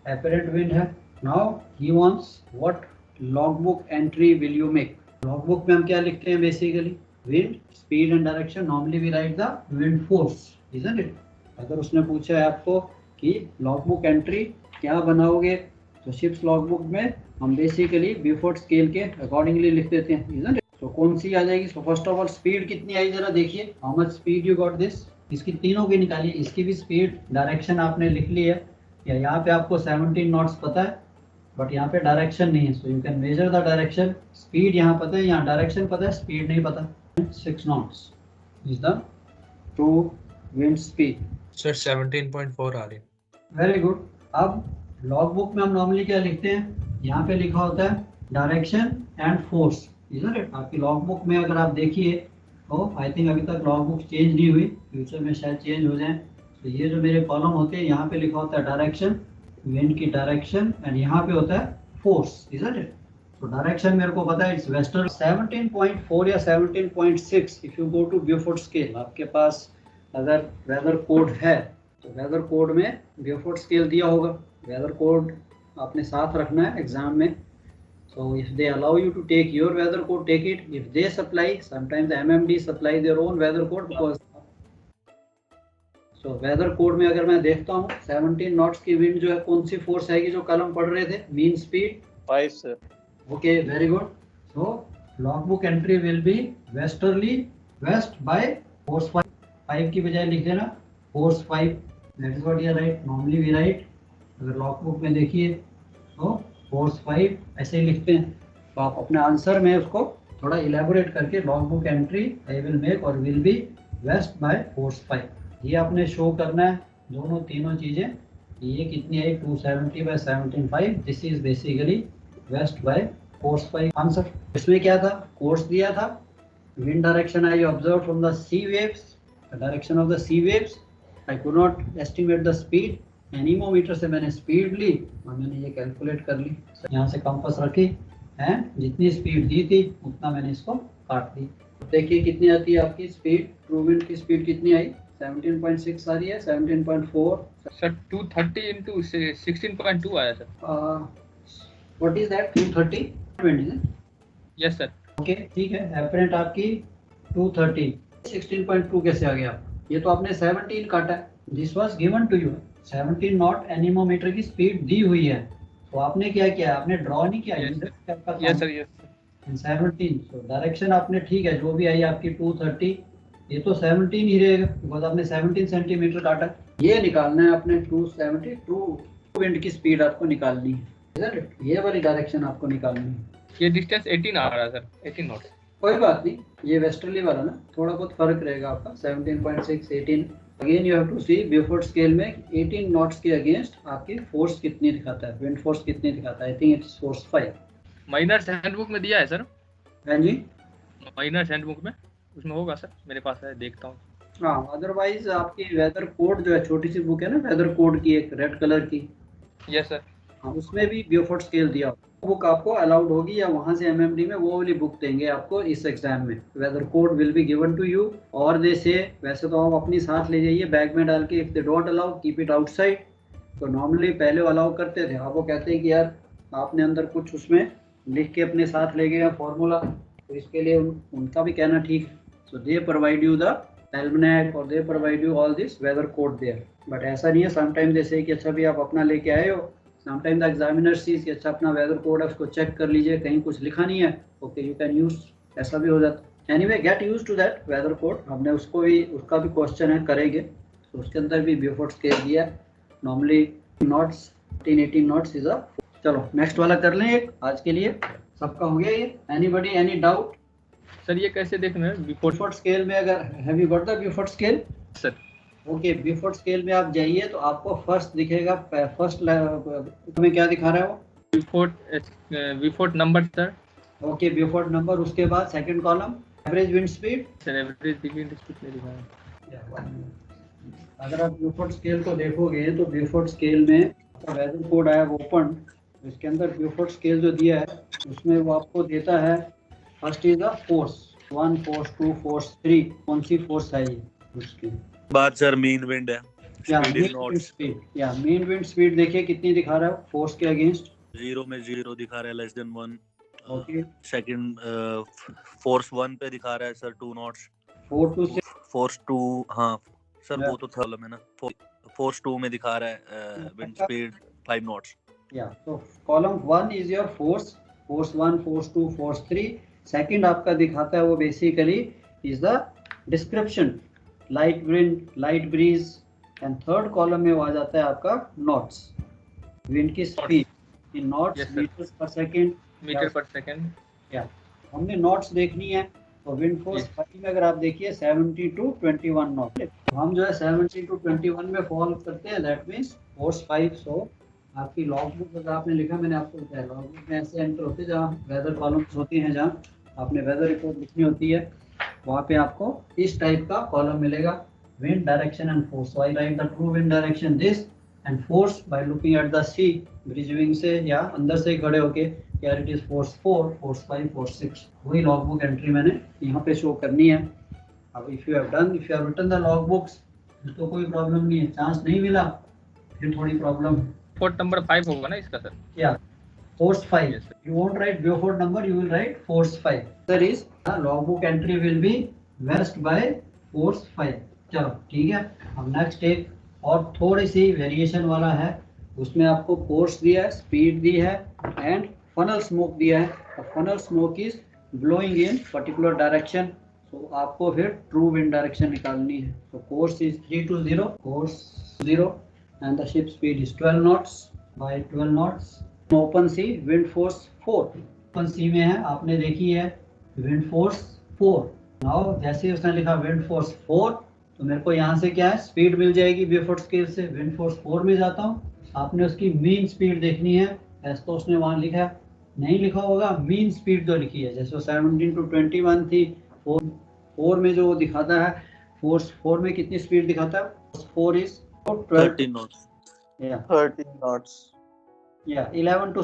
एपरेंट विंड है, now he wants what logbook entry will you make. Logbook में हम क्या लिखते हैं basically, wind speed and direction. Normally we write the wind force, isn't it. अगर उसने पूछा है आपको कि लॉगबुक एंट्री क्या बनाओगे, तो शिप्स लॉगबुक में हम बेसिकली ब्यूफोर्ड स्केल के अकॉर्डिंगली लिख देते हैं, इजंट इट। तो कौन सी आ जाएगी? So first of all speed कितनी आई जरा देखिए, how much speed you got this. इसकी तीनों की निकालिए, इसकी भी स्पीड, डायरेक्शन आपने लिख ली है, या यहाँ पे आपको 17 नॉट्स पता है बट यहाँ पे डायरेक्शन नहीं है, सो you can measure the direction. Speed यहाँ पता है, यहाँ डायरेक्शन पता है, स्पीड नहीं पता। 6 knots is the true wind speed. Sir, 17.4 आ रही है. Very good. अब लॉग बुक में हम नॉर्मली क्या लिखते हैं, यहाँ पे लिखा होता है direction and force, isn't it. आपकी लॉग बुक में अगर आप देखिए तो आई थिंक अभी तक लॉग बुक चेंज नहीं हुई, फ्यूचर में शायद चेंज हो जाए। तो ये जो मेरे कॉलम होते हैं, यहाँ पे लिखा होता है डायरेक्शन, विंड की डायरेक्शन, एंड यहाँ पे होता है फोर्स, इजंट इट। तो डायरेक्शन मेरे को पता है इट्स वेस्टर्न। 17.4 या 17.6 if you go to Beaufort scale, आपके पास अगर वेदर कोड है तो वेदर कोड में ब्यूफोर्ड स्केल दिया होगा। वेदर कोड आपने साथ रखना है एग्जाम में। So if they allow you to take your weather code, take it. If they supply, sometimes the MMD supply their own weather code because so weather code में अगर मैं देखता हूँ 17 नॉट्स की विंड जो है, कौन सी फोर्स आएगी जो कल हम पढ़ रहे थे, mean speed 5 sir. Okay very good. So logbook entry will be westerly, west by force 5 की बजाय लिख देना force 5, that is what you write. Normally we write, अगर लॉगबुक में देखिए तो फोर्स 5 ऐसे ही लिखते हैं। तो आप अपने आंसर में उसको थोड़ा इलेबोरेट करके logbook entry I will make और will be west by force 5, ये आपने शो करना है दोनों तीनों चीज़ें। ये कितनी आई 270 by 17.5, this is basically west by force 5 answer. इसमें क्या था, कोर्स दिया था, wind direction I observe from the sea waves, the direction of the sea waves. I could not estimate the speed, anemometer से मैंने स्पीड ली और मैंने ये कैलकुलेट कर ली, यहाँ से कंपास रखी एंड जितनी स्पीड दी थी उतना मैंने इसको काट दी। देखिए कितनी आती है आपकी स्पीड, ट्रू विंड की स्पीड कितनी आई, 17.6 आ रही है, 17.4 सर 230 into 16.2 आया sir. What is that 230 wind? Yes sir. Okay ठीक है, एपरेंट आपकी 230, 16.2 कैसे आ गया? ये तो आपने 17 काटा है, this was given to you. 17 knot anemometer की स्पीड दी हुई है, तो आपने क्या किया, आपने ड्रॉ नहीं किया। Yes sir, yes sir. 17, तो डायरेक्शन आपने ठीक है जो भी आई आपकी 230, ये तो 17 ही रहेगा बिकॉज आपने 17 सेंटीमीटर काटा। ये निकालना है आपने 270 ट्रू विंड की स्पीड आपको निकालनी है, ये वाली डायरेक्शन आपको निकालनी है। ये डिस्टेंस 18 आ रहा है सर, 18 नॉट। कोई बात नहीं, ये वेस्टर्ली वाला ना थोड़ा बहुत फर्क रहेगा आपका, 17.6 18। Again you have to see Beaufort scale में 18 नॉट्स के अगेंस्ट आपकी फोर्स कितनी दिखाता है, विंड फोर्स कितनी दिखाता है। I think it's force 5। Mariners handbook में दिया है सर। हाँ जी, माइनर्स हैंडबुक में उसमें होगा सर, मेरे पास है, देखता हूँ। हाँ अदरवाइज आपकी वेदर कोड जो है, छोटी सी बुक है ना वेदर कोड की, एक रेड कलर की, यस सर। हाँ उसमें भी ब्यूफोर्ड स्केल दिया हो, बुक आपको अलाउड होगी, या वहाँ से एमएमडी में वो वाली बुक देंगे आपको इस एग्जाम में। Weather code will be given to you, और दे से वैसे तो आप अपनी साथ ले जाइए बैग में डाल के, if they don't allow keep it outside. तो नॉर्मली पहले अलाउ करते थे, आप वो कहते हैं कि यार आपने अंदर कुछ उसमें लिख के अपने साथ ले गया फॉर्मूला, तो इसके लिए उनका भी कहना ठीक है। So they provide you the almanac और they provide you all this weather code there, but ऐसा नहीं है समटाइम जैसे कि अच्छा भी आप अपना लेके आए हो, समटाइम द एग्जामिनर सीज कि अच्छा अपना वेदर कोड है उसको चेक कर लीजिए, कहीं कुछ लिखा नहीं है, ओके यू कैन यूज, ऐसा भी हो जाता है। Anyway get use to that weather code, हमने उसको भी, उसका भी क्वेश्चन है करेंगे, तो उसके अंदर भी ब्यूफोर्ड स्केल दिया है, normally knots 18 knots is a. चलो नेक्स्ट वाला कर लें एक, आज के लिए सबका हो गया ये। Anybody any doubt? सर ये कैसे देखना है ब्यूफोर्ड स्केल में, अगर have you got the Beaufort scale? Sir okay Beaufort scale में आप जाइए तो आपको फर्स्ट दिखेगा, फर्स्ट में क्या दिखा रहा है वो, Beaufort number sir. Okay Beaufort number, उसके बाद second column average wind speed. Sir average wind speed नहीं दिखा है। अगर आप ब्यूफोर्ड स्केल को देखोगे तो ब्यूफोर्ड स्केल में वेदर कोड आया ओपन, इसके अंदर ब्यूफोर्ड स्केल जो दिया है उसमें वो आपको देता है first is the force 1 force 2 force 3, कौन सी फोर्स है ये उसकी बात सर मीन विंड है, या speed in mean wind knots. Speed, या मीन विंड स्पीड देखिए कितनी दिखा रहा है फोर्स के अगेंस्ट, 0 में 0 दिखा रहा है, less than 1। Okay, second force 1 पे दिखा रहा है सर 2 नॉट्स। 4 to 6, फोर्स 2, हाँ सर Yeah. वो तो था में ना। फोर्स 2 में दिखा रहा है wind speed 5 knots. yeah. So column 1 is your force 1, force 2, force 3. Second आपका दिखाता है वो basically is the description, light wind, light breeze, and third column में वो आ जाता है आपका knots, wind की speed in knots, Yes, sir. meters per second. Meter per second. Yeah. हमने knots देखनी है, तो wind force 5 में अगर आप देखिए 70 to 21 knot। हम जो है 70 to 21 में फॉलो करते हैं, that means force 5। so आपकी लॉग बुक अगर आपने लिखा, मैंने आपको बताया लॉग बुक में ऐसे एंटर होते हैं जहाँ वेदर कॉलम्स होती हैं, जहाँ आपने वेदर रिपोर्ट लिखनी होती है, वहाँ पे आपको इस टाइप का कॉलम मिलेगा, wind direction and force. So I write the true wind direction this and force by looking at the sea, bridge wing से या अंदर से खड़े होके, क्या it is force 4, force 5, force 6। वही लॉग बुक एंट्री मैंने यहाँ पे शो करनी है। अब if you have written the logbooks, तो कोई प्रॉब्लम नहीं है। चांस नहीं मिला फिर थोड़ी प्रॉब्लम। फोर्ट नंबर 5 होगा ना इसका sir? Yeah, force 5. Yes, sir. You won't write Beaufort number, you will write force 5. There is logbook entry will be west by force 5. चलो ठीक है। अब नेक्स्ट एक और थोड़ी सी वेरिएशन वाला है, उसमें आपको फोर्स दिया है, स्पीड दी है एंड फनल स्मोक दिया है। Funnel smoke is blowing in particular direction, तो आपको फिर ट्रू विंड डायरेक्शन निकालनी है। तो course is 3 to 0, course 0 and the ship speed is 12 knots by 12 knots. Open sea wind force 4, open sea में है, आपने देखी है wind force 4। now जैसे उसने लिखा wind force 4, तो मेरे को यहाँ से क्या है, स्पीड मिल जाएगी ब्यूफोर्ट स्केल से। wind force 4 में जाता हूँ, आपने उसकी मीन स्पीड देखनी है। ऐसा तो उसने वहाँ लिखा है, नहीं लिखा होगा मीन स्पीड जो लिखी है, जैसे 17 to 21 थी। 4 में जो दिखाता है, फोर्स 4 में कितनी स्पीड दिखाता है, 4 is 13 knots. yeah 13 knots. yeah 11 to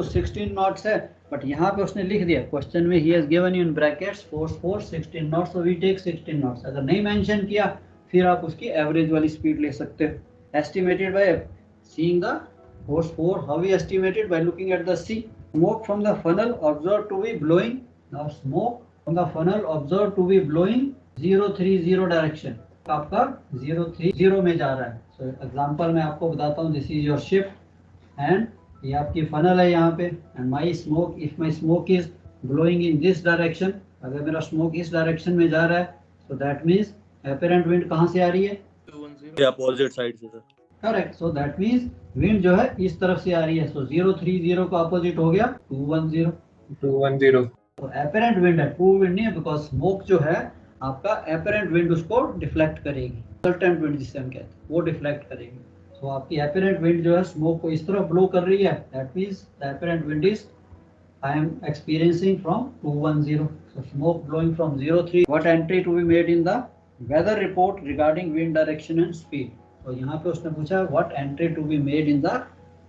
16 knots है, बट यहाँ पे उसने लिख दिया क्वेश्चन में, he has given you in brackets force 4 16 knots, so we take 16 knots। अगर नहीं मेंशन किया फिर आप उसकी एवरेज वाली स्पीड ले सकते हो। Estimated by seeing the force 4, how we estimated by looking at the sea। smoke from the funnel observed to be blowing, now smoke from the funnel observed to be blowing 030 direction, आपका 030 में जा रहा है। So example मैं आपको बताता हूँ, this is your ship and ये आपकी फनल है यहाँ पे, and my smoke, if my smoke is blowing in this direction, अगर मेरा स्मोक इस डायरेक्शन में जा रहा है, so that means apparent wind कहाँ से आ रही है, अपोजिट साइड से sir. Correct. So that means wind जो है इस तरफ से आ रही है। सो 030 का अपोजिट हो गया 210। तो एपरेंट विंड है, ट्रू विंड नहीं है, बिकॉज स्मोक जो है आपका एपरेंट विंड उसको डिफ्लेक्ट करेगी, रिजल्टेंट विंड जिसे हम कहते हैं वो डिफ्लेक्ट करेगी। सो आपकी एपरेंट विंड जो है स्मोक को इस तरफ ब्लो कर रही है, that means the apparent wind is I am experiencing from 210। So smoke blowing from 03। What entry to be made in the weather report regarding wind direction and speed. तो यहाँ पे उसने पूछा what entry to be made in the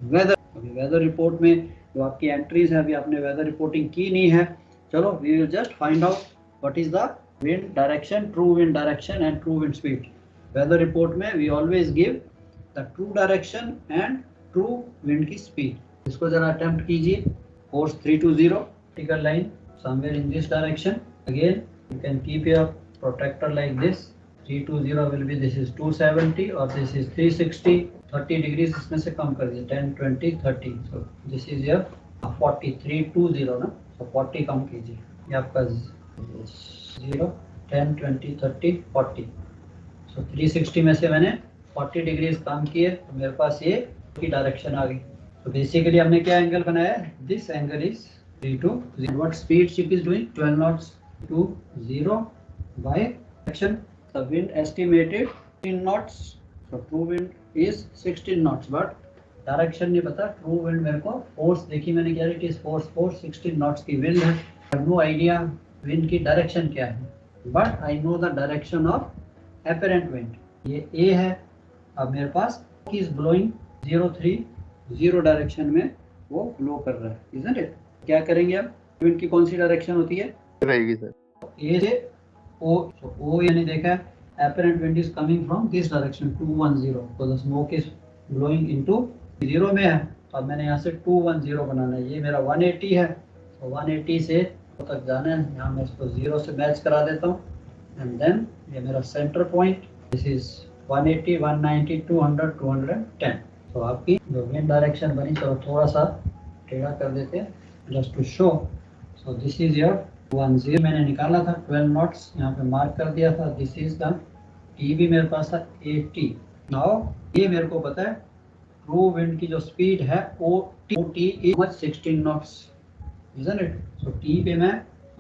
weather. अभी weather report में जो आपकी entries है, अभी आपने वेदर रिपोर्टिंग की नहीं है, चलो we will just find out what is the wind direction, true wind direction and true wind speed। weather report में we always give the true direction and true wind की speed। इसको जरा attempt कीजिए। course 320 vertical line somewhere in this direction, again you can keep your protractor like this। 320 will be, this is 270 और this is 360, 30 degrees इसमें से कम कर दीजिए, 10 20 30। so this is your 40, 320 ना, so 40 कम कीजिए, ये आपका 0 10 20 30 40। सो 360 में से मैंने 40 डिग्रीज कम किए, तो मेरे पास ये की डायरेक्शन आ गई। तो बेसिकली हमने क्या एंगल बनाया है, this angle is 320। What speed ship is doing 12 knots 20 by direction. The wind estimated 16 knots, so true wind is 16 knots, but direction नहीं पता। ट्रू विंड मेरे को फोर्स देखी मैंने, क्या इट इज फोर्स 4 16 knots की विंड है। I have no idea wind की डायरेक्शन क्या है, but I know the direction of apparent wind, ये ए है। अब मेरे पास इज ब्लोइंग 030 डायरेक्शन में वो ब्लो कर रहा है, इजंट इट। क्या करेंगे अब, विंड की कौन सी डायरेक्शन होती है, रहेगी सर ए से ओ। ओ यानी देखा है apparent wind is coming from this direction 210, तो the smoke is blowing into 0 में है, तो अब मैंने यहाँ से 210 बनाना है, ये मेरा 180 है, तो 180 से तक जाना है, यहाँ मैं इसको 0 से मैच करा देता हूँ, एंड देन ये मेरा सेंटर पॉइंट, दिस इज 180, 190, 200, 210। तो आपकी जो विंड डायरेक्शन बनी, चलो थोड़ा सा टेढ़ा कर देते हैं just to show. So this is your 10 मैंने निकाला था, 12 नॉट्स यहाँ पे मार्क कर दिया था, दिस इज द टी भी मेरे पास था 80। नाउ ये मेरे को पता है ट्रू विंड की जो स्पीड है OT is 16 knots, isn't it? So T पे मैं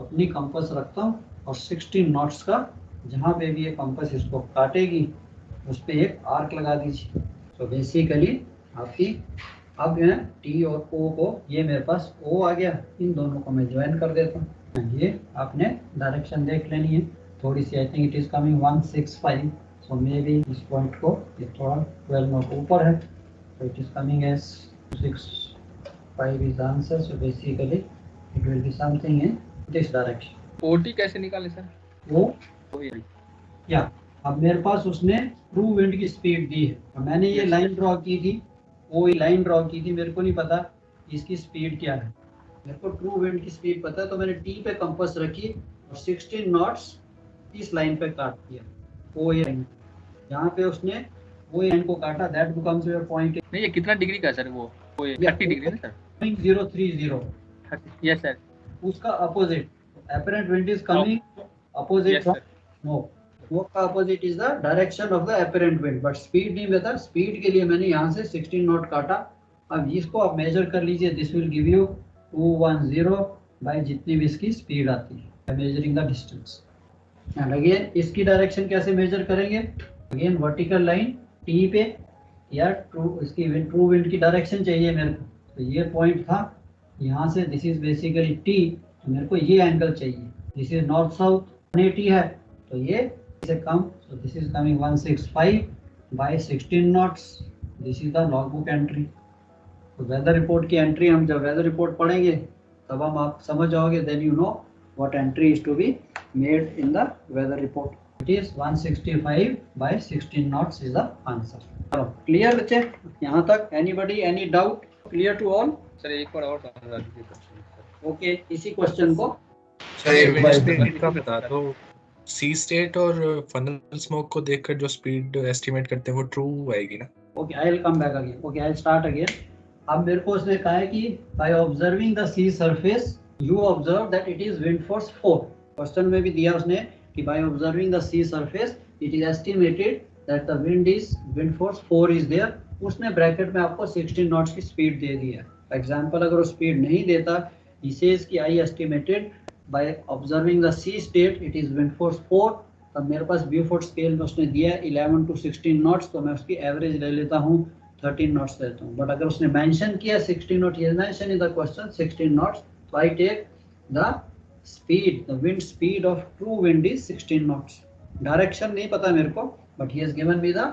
अपनी कंपास रखता हूँ और 16 नॉट्स का जहाँ पे भी ये कंपास इसको काटेगी उस पर एक आर्क लगा दीजिए। तो बेसिकली आपकी अब मैं टी और ओ को, ये मेरे पास ओ आ गया, इन दोनों को मैं ज्वाइन कर देता हूँ। ये आपने डायरेक्शन देख लेनी है थोड़ी सी, I think it is coming 165, so maybe इस पॉइंट को ये थोड़ा 12 नॉट ऊपर है, so it is coming as 65 is the answer, so basically it will be something in this direction. OT कैसे निकाले सर? वो या अब मेरे पास उसने ट्रू विंड की स्पीड दी है, और मैंने ये लाइन ड्रॉ की थी, वो लाइन ड्रॉ की थी, मेरे को नहीं पता इसकी स्पीड क्या है, मेरे को ट्रू विंड की स्पीड पता है, तो मैंने टी पे कंपास रखी और 16 नॉट्स इस लाइन पे काट दिया, वो ये लाइन जहाँ पे उसने वो लाइन को काटा, दैट बिकम्स योर पॉइंट। नहीं, ये कितना डिग्री का है सर? वो 30 डिग्री ना सर? 030, yes sir. उसका opposite, apparent wind is coming opposite Yes, from sir. smoke, smoke का opposite is the direction of the apparent wind, but speed नहीं पता, speed के लिए मैंने यहाँ से 16 नॉट काटा। अब इसको आप मेजर कर लीजिए, this will give you 210 by जितनी भी इसकी स्पीड आती है, by measuring the distance। And again इसकी डायरेक्शन कैसे मेजर करेंगे? अगेन वर्टिकल लाइन टी पे, या इसकी ट्रू विंड की डायरेक्शन चाहिए मेरे को, तो ये पॉइंट था यहाँ से, दिस इज बेसिकली टी, तो मेरे को ये एंगल चाहिए, दिस इज नॉर्थ साउथ 180 है, तो ये से कम, so this is coming 165 by 16 knots, this is the log book entry. तो वेदर रिपोर्ट की एंट्री, हम जब वेदर रिपोर्ट पढ़ेंगे तब हम आप समझ जाओगे, then you know what entry is to be made in the weather report. It is 165 by 16 knots is the answer. चलो क्लियर बच्चे यहाँ तक? Anybody any doubt? Clear to all? Sir एक बार और बता दीजिए क्वेश्चन। ओके, इसी क्वेश्चन को सर ये विंड स्पीड का बता दो, सी स्टेट और फनल स्मोक को देखकर जो स्पीड एस्टिमेट करते हैं वो ट्रू आएगी ना? Okay, I will come back again, okay I will start again. अब मेरे को उसने कहा है कि by observing the sea surface you observe that it is wind force 4। Question में भी दिया उसने कि by observing the sea surface it is estimated that the wind force 4 is there. उसने ब्रैकेट में आपको 16 नॉट्स की स्पीड दे दी है। फॉर एग्जांपल अगर वो स्पीड नहीं देता, he says कि I estimated by observing the sea state it is wind force 4, तब मेरे पास ब्यूफोर्ड स्केल में उसने दिया है 11 to 16 नॉट्स, तो मैं उसकी एवरेज ले लेता हूँ 13 नॉट्स लेता हूँ। बट अगर उसने मेंशन किया 16 knot, he has mentioned in the question 16 knots, तो I take the speed, the wind speed of true wind is 16 knots। Direction नहीं पता मेरे को, but he has given me the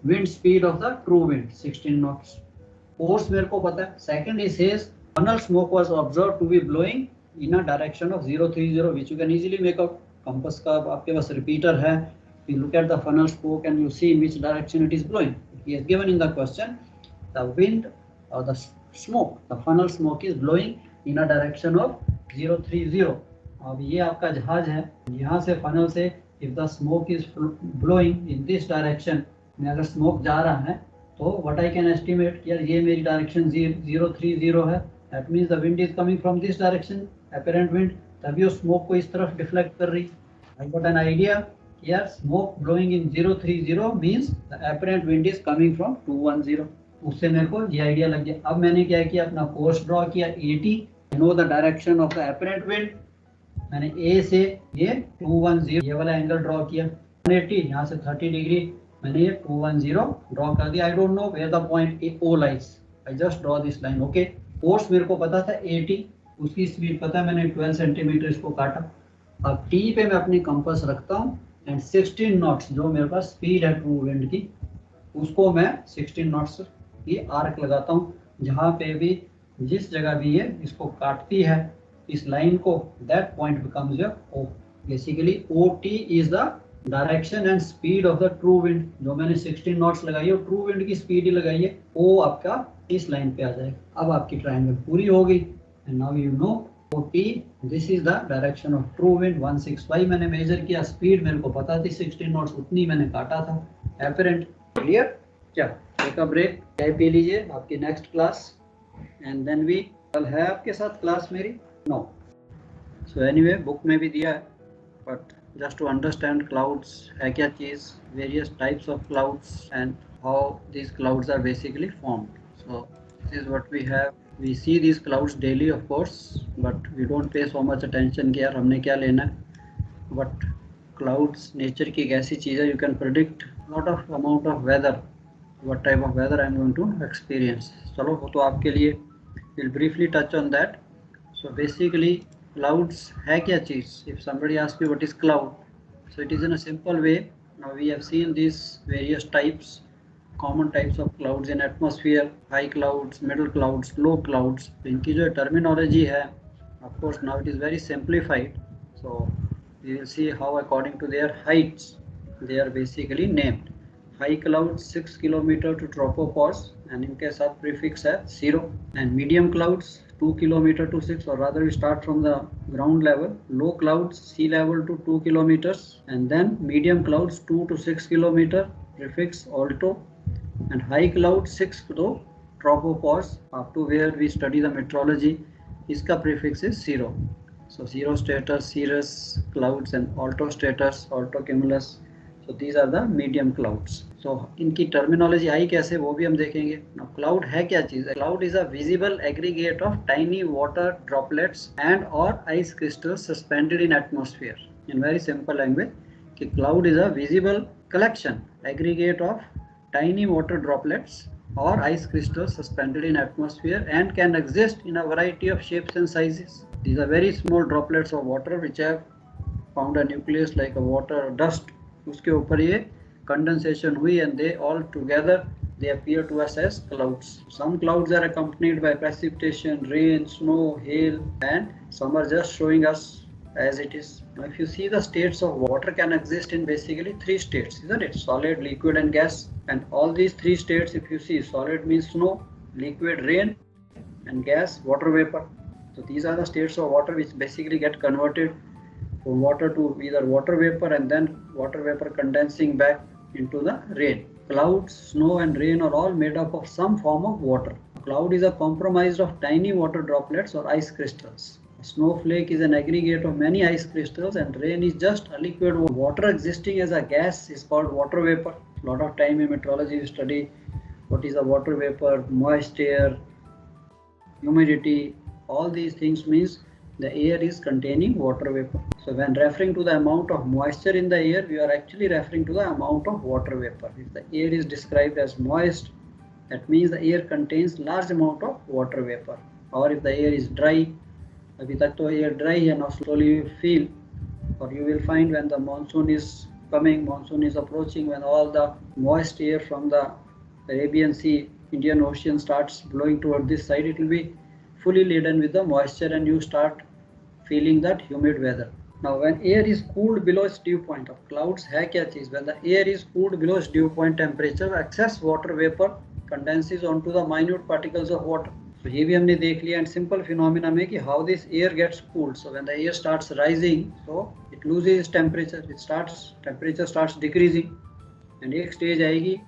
wind speed of the true wind 16 knots। Force मेरे को पता है। Second, he says funnel smoke was observed to be blowing in a direction of 030, which you can easily make out। Compass का आपके पास repeater है, you look at the funnel smoke and you see in which direction it is blowing। He has given in the question the wind or the smoke, the funnel smoke is blowing in a direction of 030। अब ये आपका जहाज है, यहाँ से funnel से if the smoke is blowing in this direction, में अगर स्मोक जा रहा है तो what I can estimate, यार ये मेरी डायरेक्शन 030 है, that means the wind is coming from this direction, apparent wind, तभी वो स्मोक को इस तरफ डिफ्लेक्ट कर रही। I got an idea, यार smoke blowing in 030 means the apparent wind is coming from 210। उससे मेरे को ये आइडिया लग गया। अब मैंने क्या किया, अपना कोर्स ड्रॉ किया 80, I know the direction of the apparent wind, मैंने A से ये 210 ये वाला एंगल ड्रॉ किया, 180 यहाँ से 30 डिग्री मैंने ये 210 ड्रॉ कर दिया। I don't know where the point O lies, I just draw this line. Okay, force मेरे को पता था 80, उसकी स्पीड पता है, मैंने 12 सेंटीमीटर इसको काटा। अब टी पे मैं अपनी कंपास रखता हूँ एंड 16 नॉट्स जो मेरे पास स्पीड है ट्रू विंड की, उसको मैं 16 नॉट्स की आर्क लगाता हूँ, जहाँ पे भी जिस जगह भी ये इसको काटती है इस लाइन को, that point becomes your O। Basically OT is the direction and speed of the true wind, जो मैंने 16 नॉट्स लगाई है ट्रू विंड की स्पीड ही लगाई है, वो आपका इस लाइन पे आ जाएगा। अब आपकी ट्रायंगल पूरी हो गई। And now you no OT, this is the direction of true wind. 165 मैंने मेजर किया, स्पीड मेरे को पता थी 16 नॉट्स, उतनी मैंने काटा था। Apparent clear. क्या टेक अ ब्रेक, चाय पी लीजिए, आपकी next class and then we, कल है आपके साथ क्लास मेरी? नो। सो एनीवे बुक में भी दिया है, but just to understand clouds है क्या चीज़, various types of clouds and how these clouds are basically formed. So this is what we have. We see these clouds daily of course, but we don't pay so much attention कि यार हमने क्या लेना है. But clouds nature की एक ऐसी चीज़ है, you can predict lot of amount of weather, what type of weather I am going to experience. चलो वो तो आपके लिए, we'll briefly touch on that. So basically clouds है क्या चीज़? If somebody asks you what is cloud, so it is in a simple way. Now we have seen these various types, common types of clouds in atmosphere, high clouds, middle clouds, low clouds. इनकी जो terminology है, of course now it is very simplified. So we will see how according to their heights they are basically named. High clouds 6 kilometer to tropopause and इनके साथ prefix है 0. And medium clouds 2 kilometer to 6, or rather we start from the ground level. Low clouds sea level to 2 kilometers, and then medium clouds 2 to 6 kilometer, prefix alto, and high clouds 6 to tropopause, up to where we study the meteorology. Iska prefix is 0. So cirrostratus, cirrus clouds, and altostratus, altocumulus. So these are the medium clouds. So इनकी terminology आई कैसे वो भी हम देखेंगे. Now cloud है क्या चीज़? Cloud is a visible aggregate of tiny water droplets and or ice crystals suspended in atmosphere. In very simple language, कि cloud is a visible collection, aggregate of tiny water droplets or ice crystals suspended in atmosphere and can exist in a variety of shapes and sizes. These are very small droplets of water which have found a nucleus like a water dust. उसके ऊपर ये condensation hui and they all together they appear to us as clouds. Some clouds are accompanied by precipitation, rain, snow, hail, and some are just showing us as it is. Now if you see the states of water can exist in basically 3 states, isn't it? Solid, liquid and gas. And all these 3 states, if you see, solid means snow, liquid rain, and gas water vapor. So these are the states of water which basically get converted from water to either water vapor and then water vapor condensing back into the rain. Clouds, snow and rain are all made up of some form of water. Cloud is a compromised of tiny water droplets or ice crystals. A snowflake is an aggregate of many ice crystals and rain is just a liquid water existing as a gas is called water vapor. A lot of time in meteorology you study what is a water vapor, moist air, humidity. All these things means the air is containing water vapor. So when referring to the amount of moisture in the air, we are actually referring to the amount of water vapor. If the air is described as moist, that means the air contains large amount of water vapor. Or if the air is dry, abhi tak to air dry hai, now slowly you feel, or you will find when the monsoon is coming, monsoon is approaching, when all the moist air from the Arabian Sea, Indian Ocean starts blowing toward this side, it will be fully laden with the moisture and you start feeling that humid weather. Now when air is cooled below its dew point, of clouds है क्या चीज़? When the air is cooled below its dew point temperature, excess water vapor condenses onto the minute particles of water. So ये भी हमने देख लिया. And simple phenomena में कि how this air gets cooled. So when the air starts rising, so it loses its temperature. Temperature starts decreasing. And एक stage आएगी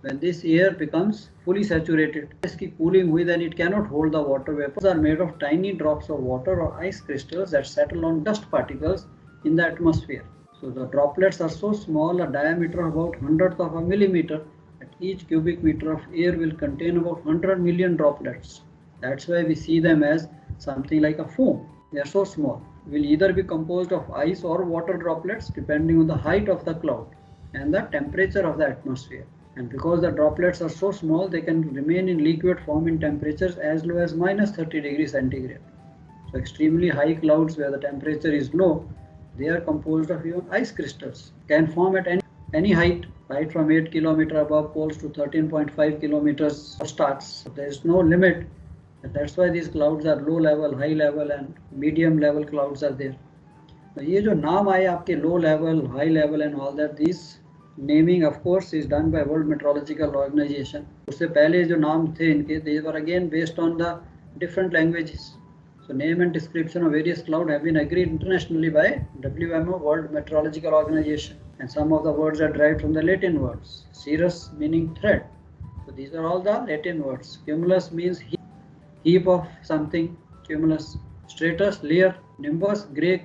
when this air becomes fully saturated. इसकी cooling हुई, then it cannot hold the water vapors. Are made of tiny drops of water or ice crystals that settle on dust particles in the atmosphere. So the droplets are so small, a diameter of about 1/100th of a millimeter. That each cubic meter of air will contain about 100 million droplets. That's why we see them as something like a foam. They are so small. Will either be composed of ice or water droplets depending on the height of the cloud and the temperature of the atmosphere. And because the droplets are so small, they can remain in liquid form in temperatures as low as -30 degrees centigrade. So extremely high clouds where the temperature is low, they are composed of even ice crystals. Can form at any height, right from 8 km above poles to 13.5 kilometers starts. So there is no limit. And that's why these clouds are low level, high level and medium level clouds are there. तो ये जो नाम आए आपके low level, high level and all that, this naming of course is done by World Meteorological Organisation. उससे पहले जो नाम थे इनके, they were again based on the different languages. So name and description of various clouds have been agreed internationally by WMO, World Meteorological Organization, and some of the words are derived from the Latin words. Cirrus meaning thread. So these are all the Latin words. Cumulus means heap of something, cumulus. Stratus, layer. Nimbus, grey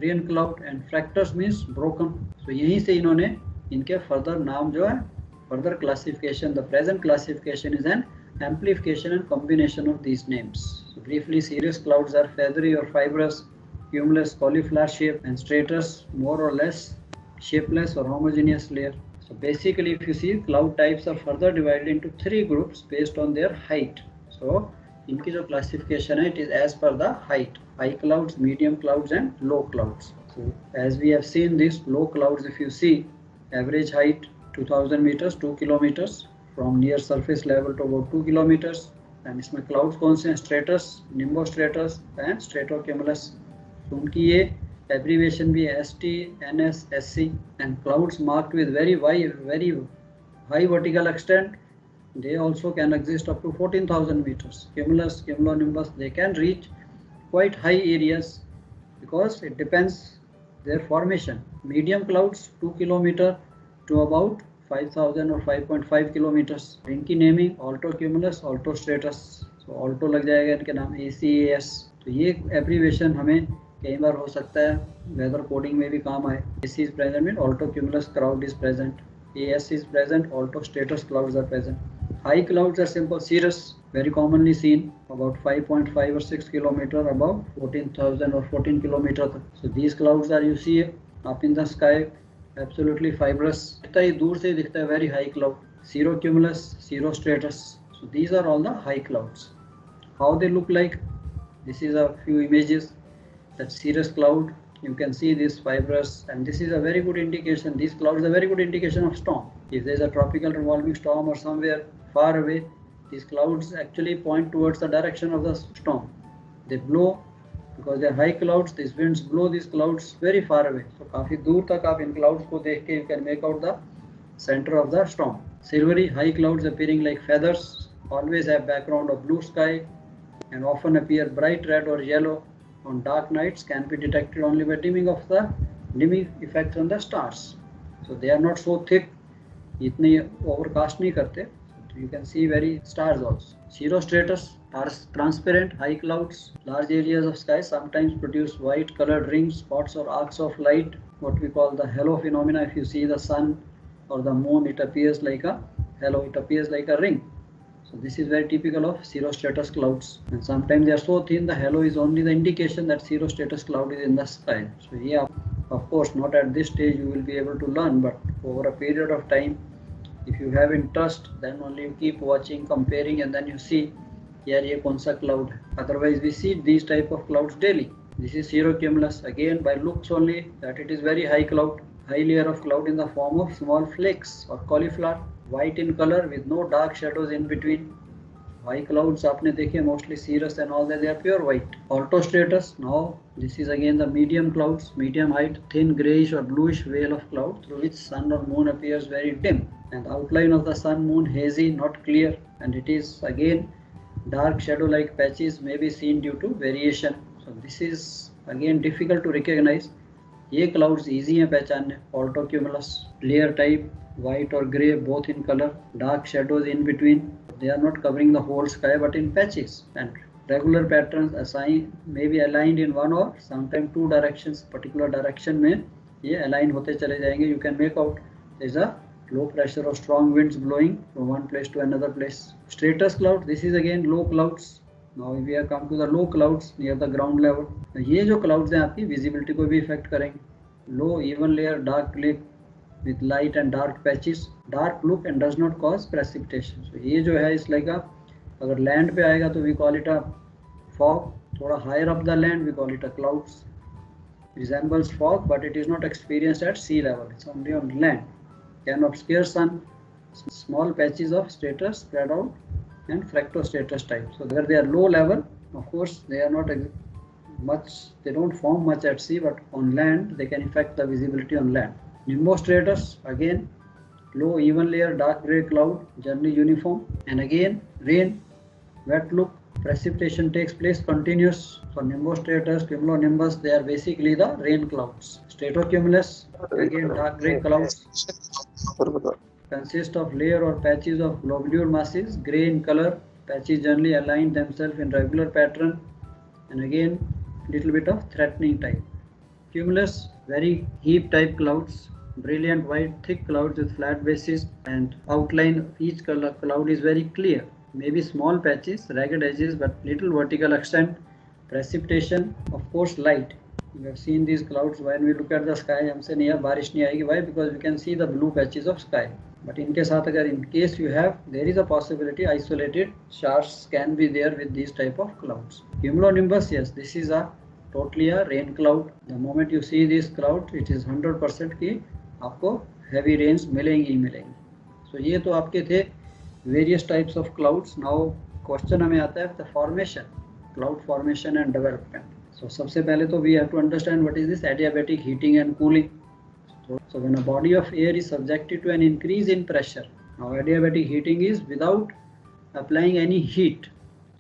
rain cloud, and fractus means broken. So यहीं से इन्होंने इनके further नाम जो है, further classification, the present classification is an amplification and combination of these names. So briefly, cirrus clouds are feathery or fibrous, cumulus cauliflower shape, and stratus more or less shapeless or homogeneous layer. So basically, if you see, cloud types are further divided into 3 groups based on their height. So इनकी जो classification है, it is as per the height: high clouds, medium clouds, and low clouds. So as we have seen, these low clouds, if you see, average height 2000 meters, 2 kilometers. From near surface level to about 2 kilometers. And इसमें clouds कौन से हैं? Stratus, nimbostratus and stratocumulus. तो उनकी ये abbreviation भी है ST, NS, SC. And clouds marked with very high vertical extent, they also can exist up to 14,000 meters. Cumulus, cumulonimbus, they can reach quite high areas because it depends their formation. Medium clouds 2 kilometer to about 5,000 or 5.5 kilometers. इनकी naming Alto cumulus, Alto स्ट्रेटस. तो Alto लग जाएगा इनके नाम ACAS. तो ये abbreviation हमें कई बार हो सकता है वेदर कोडिंग में भी काम आए. AC is present means alto cumulus cloud is present. AS is present, alto stratus clouds are present. High clouds are simple cirrus, very commonly seen about 5.5 or 6 kilometer above 14,000 or 14 kilometer. So these clouds are, you see up in the sky, absolutely fibrous. दिखता ही दूर से दिखता है very high cloud. Cirrocumulus, cirrostratus. So these are all the high clouds. How they look like? This is a few images. That cirrus cloud, you can see this fibrous, and this is a very good indication. These clouds are a very good indication of storm. If there is a tropical revolving storm or somewhere far away, these clouds actually point towards the direction of the storm. They blow. Because they are high clouds, these winds blow these clouds very far away. So काफी दूर तक आप इन clouds को देख के you can make out the center of the storm. Silvery high clouds appearing like feathers always have background of blue sky and often appear bright red or yellow on dark nights, can be detected only by dimming effect on the stars. So they are not so thick, इतने overcast नहीं करते. So you can see very stars also. Cirrostratus are transparent high clouds. Large areas of sky sometimes produce white colored rings, spots or arcs of light, what we call the halo phenomena. If you see the sun or the moon, it appears like a halo, it appears like a ring. So this is very typical of cirrostratus clouds. And sometimes they are so thin, the halo is only the indication that cirrostratus cloud is in the sky. So yeah, of course not at this stage you will be able to learn, but over a period of time, if you have interest, then only you keep watching, comparing, and then you see यार ये कौन सा cloud है. Otherwise we see these type of clouds daily. This is cirrocumulus, again by looks only that it is very high cloud, high layer of cloud in the form of small flakes or cauliflower, white in color with no dark shadows in between. High clouds आपने देखे mostly cirrus and all that, they are pure white. Altostratus, now this is again the medium clouds, medium height, thin grayish or bluish veil of cloud through which sun or moon appears very dim, and the outline of the sun moon hazy, not clear, and it is again dark shadow like patches may be seen due to variation. So this is again difficult to recognize. ये clouds easy हैं पहचानने. Altocumulus, layer type, white or grey both in color, dark shadows in between. They are not covering the whole sky but in patches, and regular patterns may be aligned in one or sometimes 2 directions. Particular direction में ये align होते चले जाएंगे. You can make out there is a low pressure or strong winds blowing from one place to another place. Stratus cloud, this is again low clouds. Now we have come to the low clouds near the ground level. ये जो clouds हैं आपकी visibility को भी affect करेंगे. Low even layer, dark gray with light and dark patches, dark look and does not cause precipitation. So ये जो है इस like a, अगर land पे आएगा तो we call it a fog. थोड़ा higher up the land we call it a clouds. Resembles fog but it is not experienced at sea level. It's only on land. Can obscure sun, small patches of stratus spread out, and fractostratus type. So where they are low level, of course they are not they don't form much at sea, but on land they can affect the visibility on land. Nimbostratus, again low even layer dark gray cloud, generally uniform, and again rain, wet look. Precipitation takes place continuous. For nimbostratus, cumulonimbus, they are basically the rain clouds. Stratocumulus, again dark gray clouds, consist of layer or patches of globular masses, gray in color. Patches generally align themselves in regular pattern, and again little bit of threatening type. Cumulus, very heap type clouds, brilliant white thick clouds with flat bases, and outline of each cloud is very clear. Maybe small patches, ragged edges, but little vertical extent. Precipitation, of course, light. We have seen these clouds when we look at the sky. हमसे नहीं बारिश नहीं आएगी. Why? Because we can see the blue patches of sky. But इनके साथ अगर in case you have, there is a possibility isolated showers can be there with these type of clouds. Cumulonimbus, yes, this is a totally a rain cloud. The moment you see this cloud, it is 100% कि आपको heavy rains मिलेंगी ही मिलेंगी. So ये तो आपके थे various types of clouds. Now question हमें आता है the formation, cloud formation and development. So सबसे पहले तो we have to understand what is this adiabatic heating and cooling. So when a body of air is subjected to an increase in pressure, now adiabatic heating is without applying any heat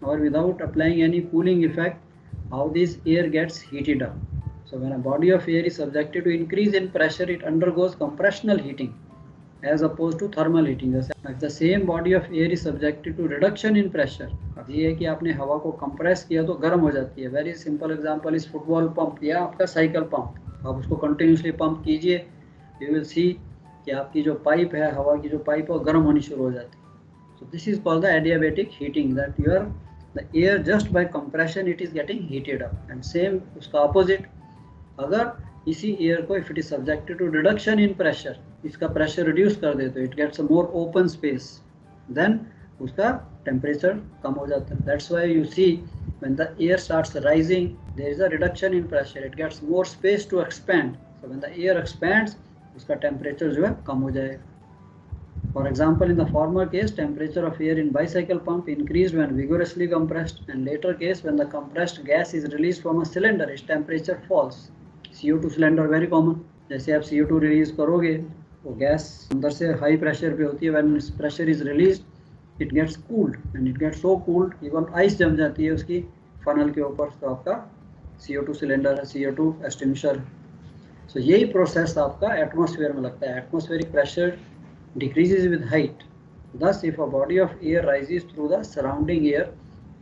or without applying any cooling effect, how this air gets heated up. So when a body of air is subjected to increase in pressure, it undergoes compressional heating as opposed to thermal heating. If the same body of air is subjected to reduction in pressure, अब ये है कि आपने हवा को compress किया तो गर्म हो जाती है. Very simple example is football pump या आपका साइकिल पंप. आप उसको कंटिन्यूसली पंप कीजिए, यू विल सी कि आपकी जो पाइप है, हवा की जो पाइप है, वो गर्म होनी शुरू हो जाती है. So this is called the adiabatic heating, that your the air just by compression it is getting heated up. And same उसका अपोजिट, अगर इसी एयर को if it is subjected to reduction in pressure, इसका pressure reduce कर दे तो it gets a more open space, then उसका temperature कम हो जाता है. That's why you see when the air starts rising there is a reduction in pressure, it gets more space to expand. So when the air expands, उसका temperature जो है कम हो जाएगा. For example, in the former case, temperature of air in bicycle pump increased when vigorously compressed, and later case when the compressed gas is released from a cylinder, its temperature falls. CO2 cylinder very common. जैसे आप CO2 release करोगे, वो gas अंदर से high pressure पे होती है. when pressure is released, it gets cooled, and it gets so cooled, even ice जम जाती है उसकी फनल के ऊपर. तो आपका CO2 सिलेंडर है, CO2 extinguisher. So यही प्रोसेस आपका एटमॉस्फेयर में लगता है. Atmospheric pressure decreases with height. Thus, if a body of air rises through the surrounding air,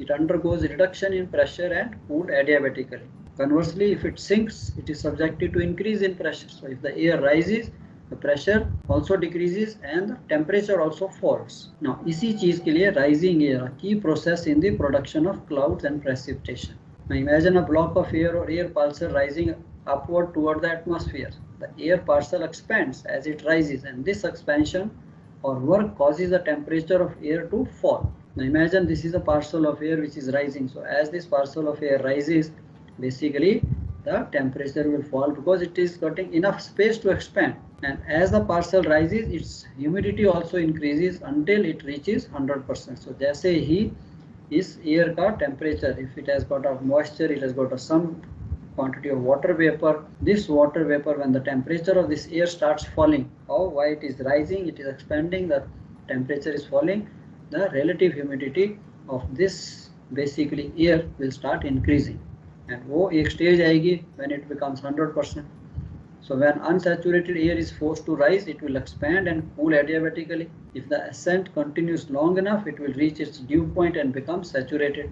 it undergoes reduction in pressure and cooled adiabatically. Conversely, if it sinks, it is subjected to increase in pressure. So if the air rises, the pressure also decreases and the temperature also falls. Now, इसी चीज के लिए rising air a key process in the production of clouds and precipitation. Now, imagine a block of air or air parcel rising upward toward the atmosphere. The air parcel expands as it rises, and this expansion or work causes the temperature of air to fall. Now imagine this is a parcel of air which is rising. So as this parcel of air rises, basically the temperature will fall because it is getting enough space to expand. And as the parcel rises, its humidity also increases until it reaches 100%. So जैसे ही इस air का temperature, if it has got a moisture, it has got a some quantity of water vapor. This water vapor, when the temperature of this air starts falling, why it is rising, it is expanding, the temperature is falling, the relative humidity of this basically air will start increasing, and वो एक stage आएगी when it becomes 100%. So when unsaturated air is forced to rise, it will expand and cool adiabatically. If the ascent continues long enough, it will reach its dew point and become saturated.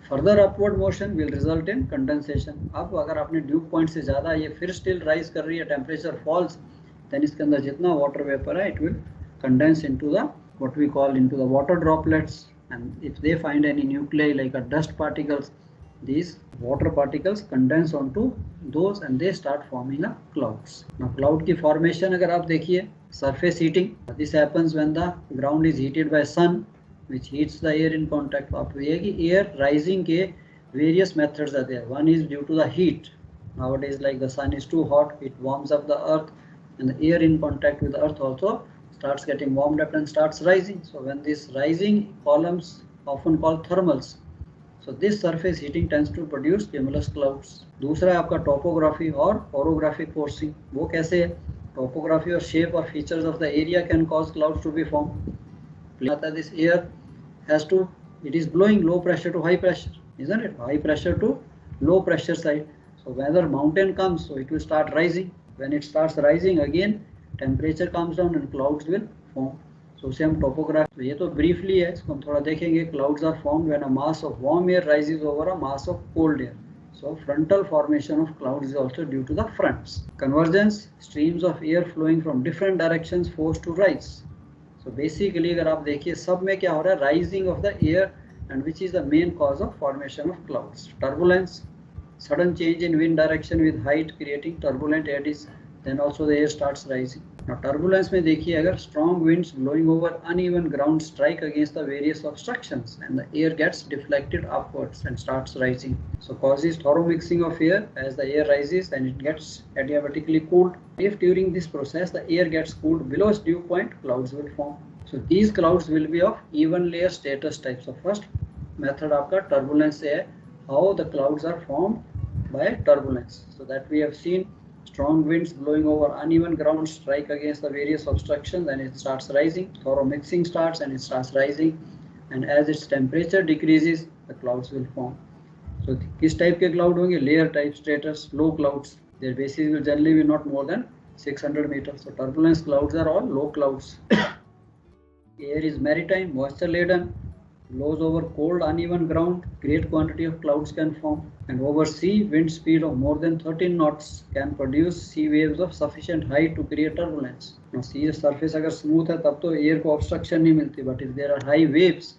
Further upward motion will result in condensation. अब अगर आपने due point से ज़्यादा ये फिर still rise कर रही है, टेम्परेचर फॉल्स, देन इसके अंदर जितना वाटर वेपर है, it will condense into the what we call into the water droplets. And if they find any nuclei like a dust particles, these water particles condense onto those and they start forming a clouds. Now cloud की formation अगर आप देखिए, surface heating, this happens when the ground is heated by sun, which heats the air in contact. आप ये कि air rising के various methods are there. One is due to the heat. Nowadays, like the sun is too hot, it warms up the earth, and the air in contact with the earth also starts getting warmed up and starts rising. So when this rising columns, often called thermals, So this surface heating tends to produce cumulus clouds. दूसरा है आपका topography और orographic forcing. वो कैसे है? Topography और shape और features of the area can cause clouds to be formed. This air has to, it is blowing low pressure to high pressure, isn't it? High pressure to low pressure side. So whenever mountain comes, so it will start rising. When it starts rising again, temperature comes down and clouds will form. So उसे हम topography, ये तो briefly है, इसको हम थोड़ा देखेंगे. Clouds are formed when a mass of warm air rises over a mass of cold air. So frontal formation of clouds is also due to the fronts. Convergence, streams of air flowing from different directions forced to rise. So basically अगर आप देखिए सब में क्या हो रहा है, rising of the air, and which is the main cause of formation of clouds. Turbulence, sudden change in wind direction with height creating turbulent eddies, then also the air starts rising. Now turbulence में देखिए अगर strong winds blowing over uneven ground strike against the various obstructions and the air gets deflected upwards and starts rising. So causes thorough mixing of air as the air rises and it gets adiabatically cooled. If during this process the air gets cooled below its dew point, clouds will form. So these clouds will be of even layer stratus type. So first method आपका turbulence से है, how the clouds are formed by turbulence. So that we have seen. Strong winds blowing over uneven ground strike against the various obstructions and it starts rising. Thorough mixing starts and it starts rising, and as its temperature decreases, the clouds will form. So किस type के cloud होंगे? Layer type stratus, low clouds. Their bases will generally be not more than 600 meters. So turbulence clouds are all low clouds. Air is maritime, moisture laden, blows over cold uneven ground, great quantity of clouds can form, and over sea, wind speed of more than 13 knots can produce sea waves of sufficient height to create turbulence. Now sea surface अगर smooth है तब तो air को obstruction नहीं मिलती, but if there are high waves,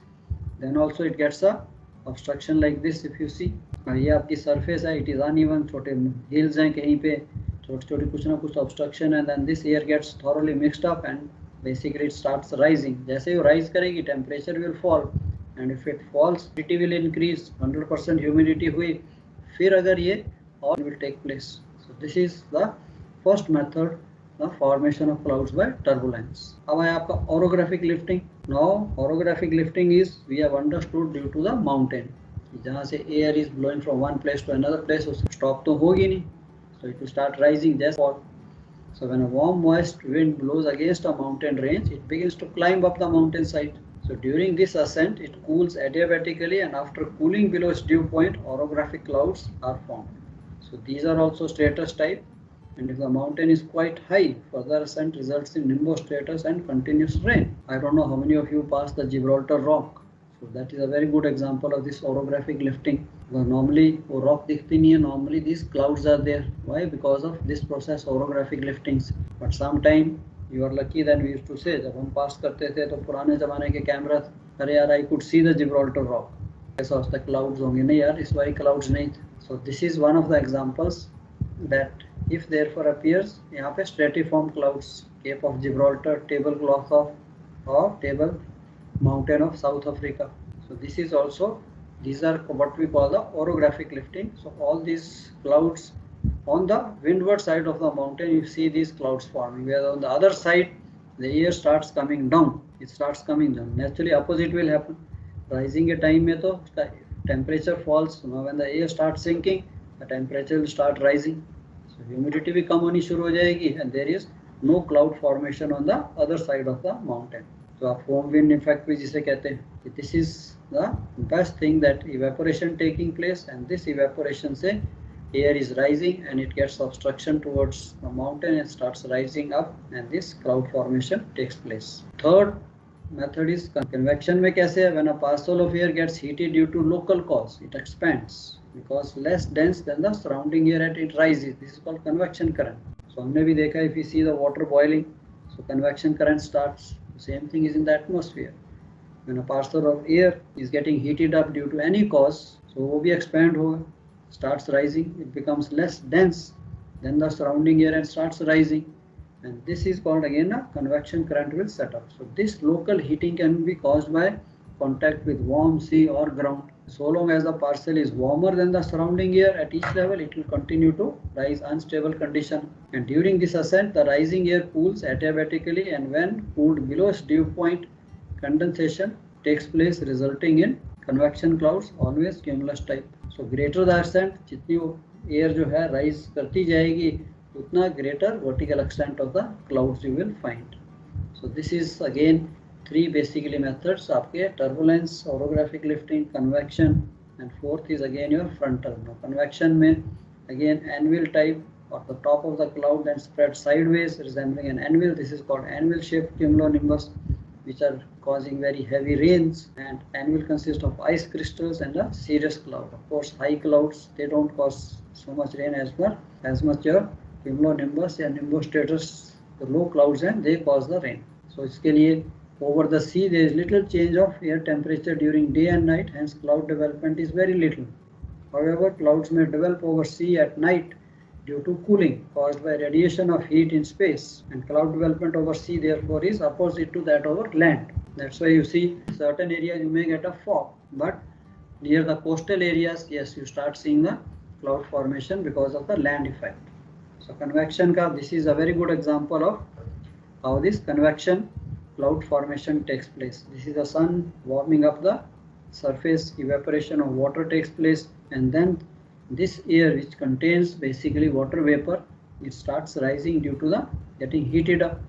then also it gets a obstruction like this. If you see, ये आपकी surface है, it is uneven, छोटे hills हैं कहीं पे, छोटी कुछ ना कुछ obstruction, and then this air gets thoroughly mixed up and basically it starts rising. जैसे ही rise करेगी, temperature will fall. And if it falls, humidity will increase. 100% humidity हुई, फिर अगर ये all will take place. So this is the first method, the formation of clouds by turbulence. अब है आपका orographic lifting. Now orographic lifting is, we have understood, due to the mountain. जहाँ से air is blowing from one place to another place, उससे stop तो होगी नहीं. So it will start rising just fall. So when a warm moist wind blows against a mountain range, it begins to climb up the mountain side. So during this ascent, it cools adiabatically, and after cooling below its dew point, orographic clouds are formed. So these are also stratus type, and if the mountain is quite high, further ascent results in nimbostratus and continuous rain. I don't know how many of you passed the Gibraltar Rock. So that is a very good example of this orographic lifting. Because normally वो rock दिखती नहीं है, normally these clouds are there. Why? Because of this process, orographic liftings. But sometime you are lucky, then we used to say, जब हम पास करते थे तो पुराने जमाने के कैमरा, अरे यार I could see the Gibraltar Rock. ऐसा होता है clouds होंगे, नहीं यार इस बारी clouds नहीं थे. So this is one of the examples that if therefore appears, यहाँ पे stratiform clouds, Cape of Gibraltar, tablecloth of table mountain of South Africa. So this is also, these are what we call the orographic lifting. So all these clouds on the windward side of the mountain, you see these clouds forming, where on the other side the air starts coming down. It starts coming down. Naturally opposite will happen. Rising के time में तो temperature falls. So now when the air starts sinking, the temperature will start rising. So humidity भी कम होनी शुरू हो जाएगी, and there is no cloud formation on the other side of the mountain. So आप foam wind effect भी जिसे कहते हैं. This is the best thing, that evaporation taking place, and this evaporation से air is rising and it gets obstruction towards the mountain and starts rising up, and this cloud formation takes place. Third method is convection. में कैसे है? When a parcel of air gets heated due to local cause, it expands because less dense than the surrounding air and it rises. This is called convection current. So हमने भी देखा, if you see the water boiling, so convection current starts. The same thing is in the atmosphere. When a parcel of air is getting heated up due to any cause, so वो भी expand होगा, starts rising, it becomes less dense than the surrounding air and starts rising, and this is called again a convection current will set up. So this local heating can be caused by contact with warm sea or ground. So long as the parcel is warmer than the surrounding air at each level, it will continue to rise unstable condition, and during this ascent the rising air cools adiabatically, and when cooled below its dew point, condensation takes place resulting in convection clouds always cumulus type. So greater the ascent, जितनी वो air जो है rise करती जाएगी, उतना greater vertical extent of the clouds you will find. So this is again three basically methods आपके turbulence, orographic lifting, convection, and fourth is again your frontal. Now convection में again anvil type, or the top of the cloud then spread sideways resembling an anvil. This is called anvil shaped cumulonimbus, which are causing very heavy rains, and anvil consists of ice crystals and a cirrus cloud. Of course high clouds, they don't cause so much rain as much your cumulonimbus and nimbostratus, the low clouds, and they cause the rain. So इसके लिए over the sea there is little change of air temperature during day and night, hence cloud development is very little. However, clouds may develop over sea at night due to cooling caused by radiation of heat in space, and cloud development over sea therefore is opposite to that over land. That's why you see certain areas you may get a fog, but near the coastal areas, yes, you start seeing the cloud formation because of the land effect. So convection ka, this is a very good example of how this convection cloud formation takes place. This is the sun warming up the surface, evaporation of water takes place, and then this air which contains basically water vapor, it starts rising due to the getting heated up.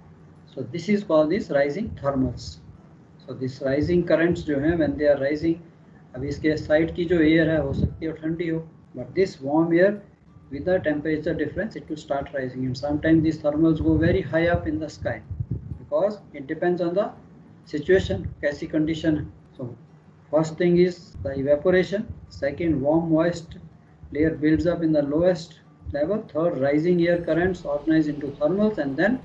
So this is called this rising thermals. So this rising currents जो हैं when they are rising, अब इसके side की जो air है हो सकती है ठंडी हो, but this warm air with the temperature difference it will start rising, and sometimes these thermals go very high up in the sky because it depends on the situation, कैसी condition. So first thing is the evaporation, second warm moist layer builds up in the lowest level, third rising air currents organize into thermals, and then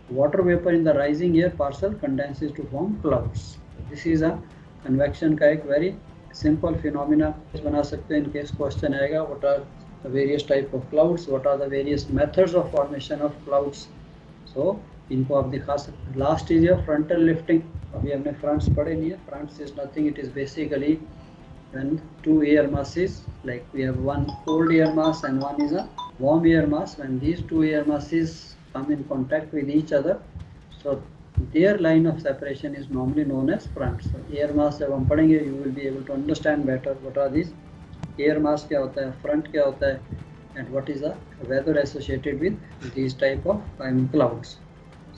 water vapor in the rising air parcel condenses to form clouds. This is a convection का एक very simple phenomena बना सकते हैं in case question आएगा. What are the various type of clouds? What are the various methods of formation of clouds? So इनको आप दिखा सकते हैं. Last is your frontal lifting. अभी हमने fronts पढ़े नहीं है. Fronts is nothing. It is basically when two air masses, like we have one cold air mass and one is a warm air mass. When these two air masses come in contact with each other, so their line of separation is normally known as front. So air mass जब हम पढ़ेंगे, you will be able to understand better what are these air mass क्या होता है, front क्या होता है, and what is the weather associated with these type of clouds.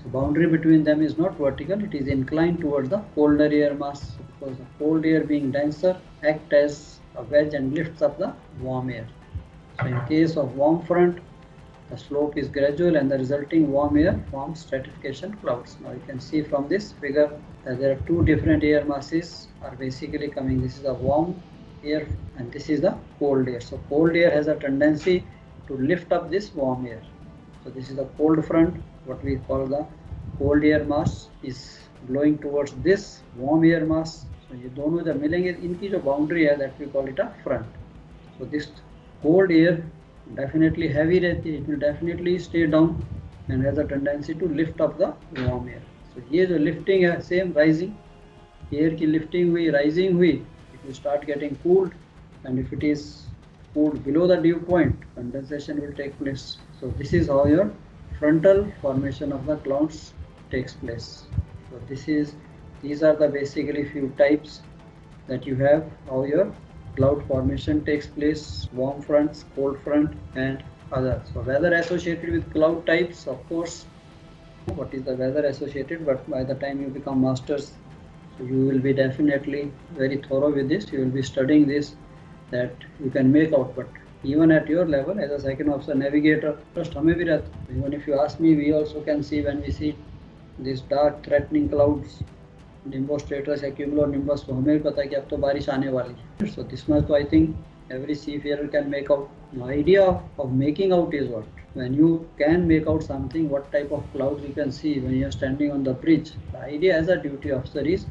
So boundary between them is not vertical, it is inclined towards the colder air mass, because the cold air being denser act as a wedge and lifts up the warm air. So in case of warm front, the slope is gradual and the resulting warm air forms stratification clouds. Now you can see from this figure that there are two different air masses are basically coming. This is the warm air and this is the cold air. So cold air has a tendency to lift up this warm air. So this is the cold front, what we call the cold air mass is blowing towards this warm air mass. So ये दोनों जब मिलेंगे, इनकी जो boundary है, that we call it a front. So this cold air definitely heavy रहती है, it will definitely stay down and has a tendency to lift up the warm air. So ये जो lifting है, same rising, air की lifting हुई, rising हुई, it will start getting cooled, and if it is cooled below the dew point, condensation will take place. So this is how your frontal formation of the clouds takes place. So these are the basically few types that you have how your cloud formation takes place: warm fronts, cold front, and others. So weather associated with cloud types, of course, what is the weather associated, but by the time you become masters, so you will be definitely very thorough with this. You will be studying this, that you can make out. But even at your level as a second officer navigator, trust हमें भी रहता है. Even if you ask me, we also can see when we see these dark threatening clouds, nimbostratus या cumulonimbus, तो हमें भी पता है कि अब तो बारिश आने वाली है. So this much, I think every seafarer can make out. The idea of making out is what? When you can make out something, what type of clouds you can see when you are standing on the bridge. The idea as a duty officer is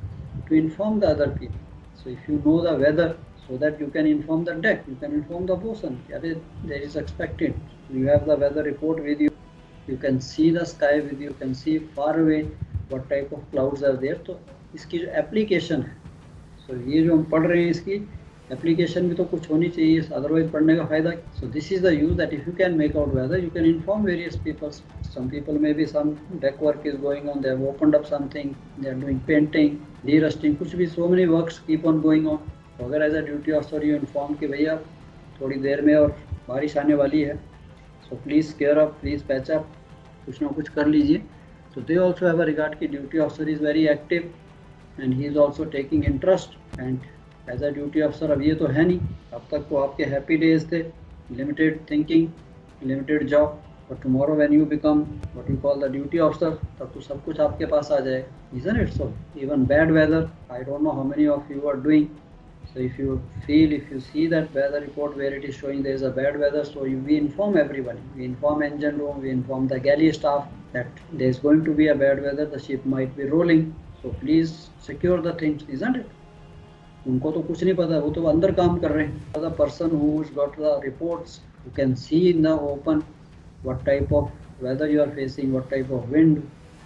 to inform the other people. So if you know the weather, so that you can inform the deck, you can inform the bosun, there is expected. You have the weather report with you, you can see the sky with you, can see far away what type of clouds are there. तो इसकी जो application है, so ये जो हम पढ़ रहे हैं इसकी application भी तो कुछ होनी चाहिए, otherwise पढ़ने का फायदा. So this is the use, that if you can make out weather, you can inform various people. Some people, maybe some deck work is going on, they have opened up something, they are doing painting, de-rusting, कुछ भी, so many works keep on going on. तो अगर as a duty officer you inform कि भैया थोड़ी देर में और बारिश आने वाली है, so please care up, please patch up, कुछ ना कुछ कर लीजिए। तो they also have a regard कि duty officer is very active and he is also taking interest and as a duty officer अब ये तो है नहीं, अब तक तो आपके हैप्पी डेज थे, लिमिटेड थिंकिंग, लिमिटेड जॉब, और tomorrow when you become what you call the duty officer, तब तो सब कुछ आपके पास आ जाएगा, isn't it? So even bad weather, I don't know how many of you are doing, so if you see that weather report where it is showing there is a bad weather, so we inform everybody, we inform engine room, we inform the galley staff that there is going to be a bad weather, the ship might be rolling, so please secure the things, isn't it? उनको तो कुछ नहीं पता, वो तो अंदर काम कर रहे हैं। The person who's got the reports, who can see in the open what type of weather you are facing, what type of wind,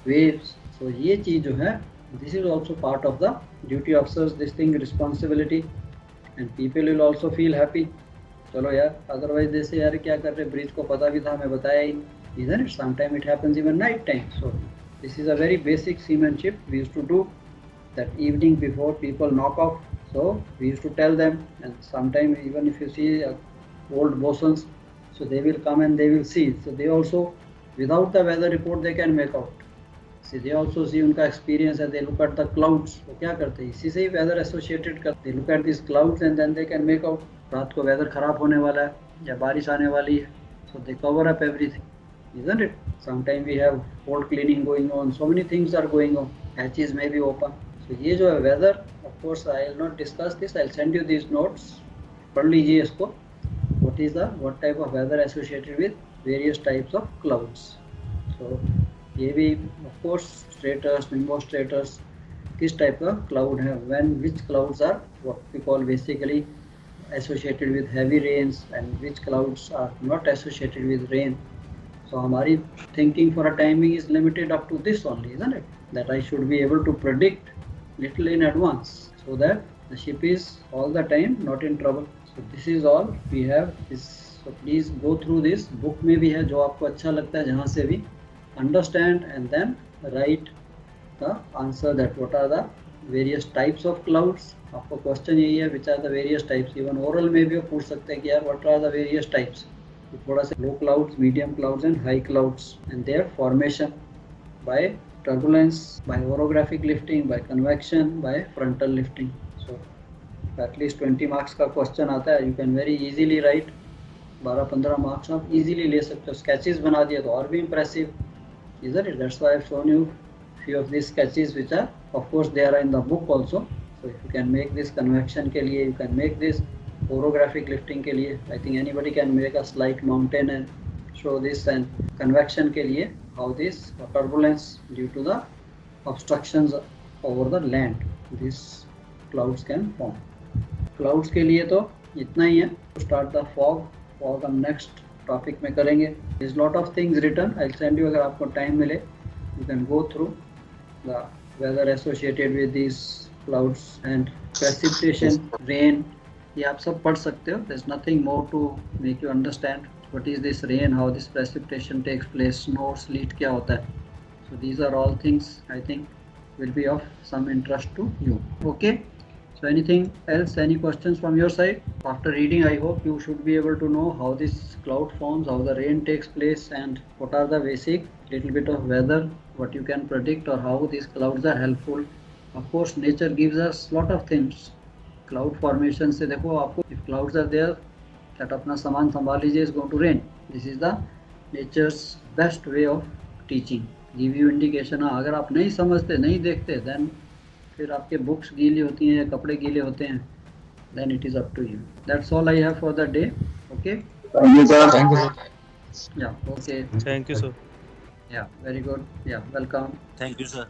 waves, so ये चीज़ जो है, this is also part of the duty officers, this thing responsibility, and people will also feel happy. चलो यार, otherwise जैसे यार क्या कर रहे, ब्रिज को पता भी था, मैं बताया ही, isn't it? Sometimes it happens even night time. So this is a very basic seamanship we used to do that evening before people knock off. So we used to tell them, and sometimes even if you see old bosuns, so they will come and they will see. So they also, without the weather report, they can make out. See, they also see, उनका experience है, they look at the clouds. वो क्या करते हैं, इसी से ही weather associated करते हैं. They look at these clouds and then they can make out. रात को weather खराब होने वाला है या बारिश आने वाली है. So they cover up everything, isn't it? Sometimes we have port cleaning going on. So many things are going on. Hatches may be open. So ये जो है weather, of course I will not discuss this. I'll send you these notes. पढ़ लीजिए इसको. What type of weather associated with various types of clouds. So ये भी of course stratus, nimbostratus, किस type का क्लाउड है, which clouds are what we call basically associated with heavy rains and which clouds are not associated with rain. So हमारी thinking for a timing is limited up to this only, isn't it? That I should be able to predict little in advance so that the ship is all the time not in trouble. So this is all we have. So please go through this. Book में भी है, जो आपको अच्छा लगता है जहाँ से भी, understand and then write the answer that what are the various types of clouds. आपको क्वेश्चन यही है, which are the various types. Even oral में भी पूछ सकते हैं कि यार what are the various types. तो थोड़ा सा low clouds, medium clouds and high clouds and their formation by turbulence, by orographic lifting, by convection, by frontal lifting. So at least 20 marks का क्वेश्चन आता है. You can very easily write. 12-15 marks आप easily ले सकते हो. Sketches बना दिया तो और भी impressive, isn't it? That's why I've shown you few of these sketches which are, of course, they are in the book also. So if you can make this convection के लिए, you can make this orographic lifting के लिए. I think anybody can make a slight mountain and show this, and convection के लिए how this turbulence due to the obstructions over the land, these clouds can form. Clouds के लिए तो इतना ही है. Start the fog हम next topic में करेंगे. There's lot of things written. I'll send you, अगर आपको time मिले, you can go through the weather associated with these clouds and precipitation, rain. ये आप सब पढ़ सकते हो. There's nothing more to make you understand what is this rain, how this precipitation takes place, snow, sleet क्या होता है. So these are all things I think will be of some interest to you. Okay. So anything else, any questions from your side? After reading, I hope you should be able to know how this cloud forms, how the rain takes place, and what are the basic little bit of weather, what you can predict, or how these clouds are helpful. Of course, nature gives us lot of things. Cloud formation से देखो आपको, if clouds are there, that अपना सामान संभाल लीजिए, is going to rain. This is the nature's best way of teaching. Give you indication. अगर आप नहीं समझते, नहीं देखते, then फिर आपके बुक्स गीली होती हैं या कपड़े गीले होते हैं, then it is up to you. That's all I have for the day. Okay. Thank you, sir. Thank you, sir. Yeah. Okay. Thank you, sir. Yeah. Very good. Yeah. Welcome. Thank you, sir.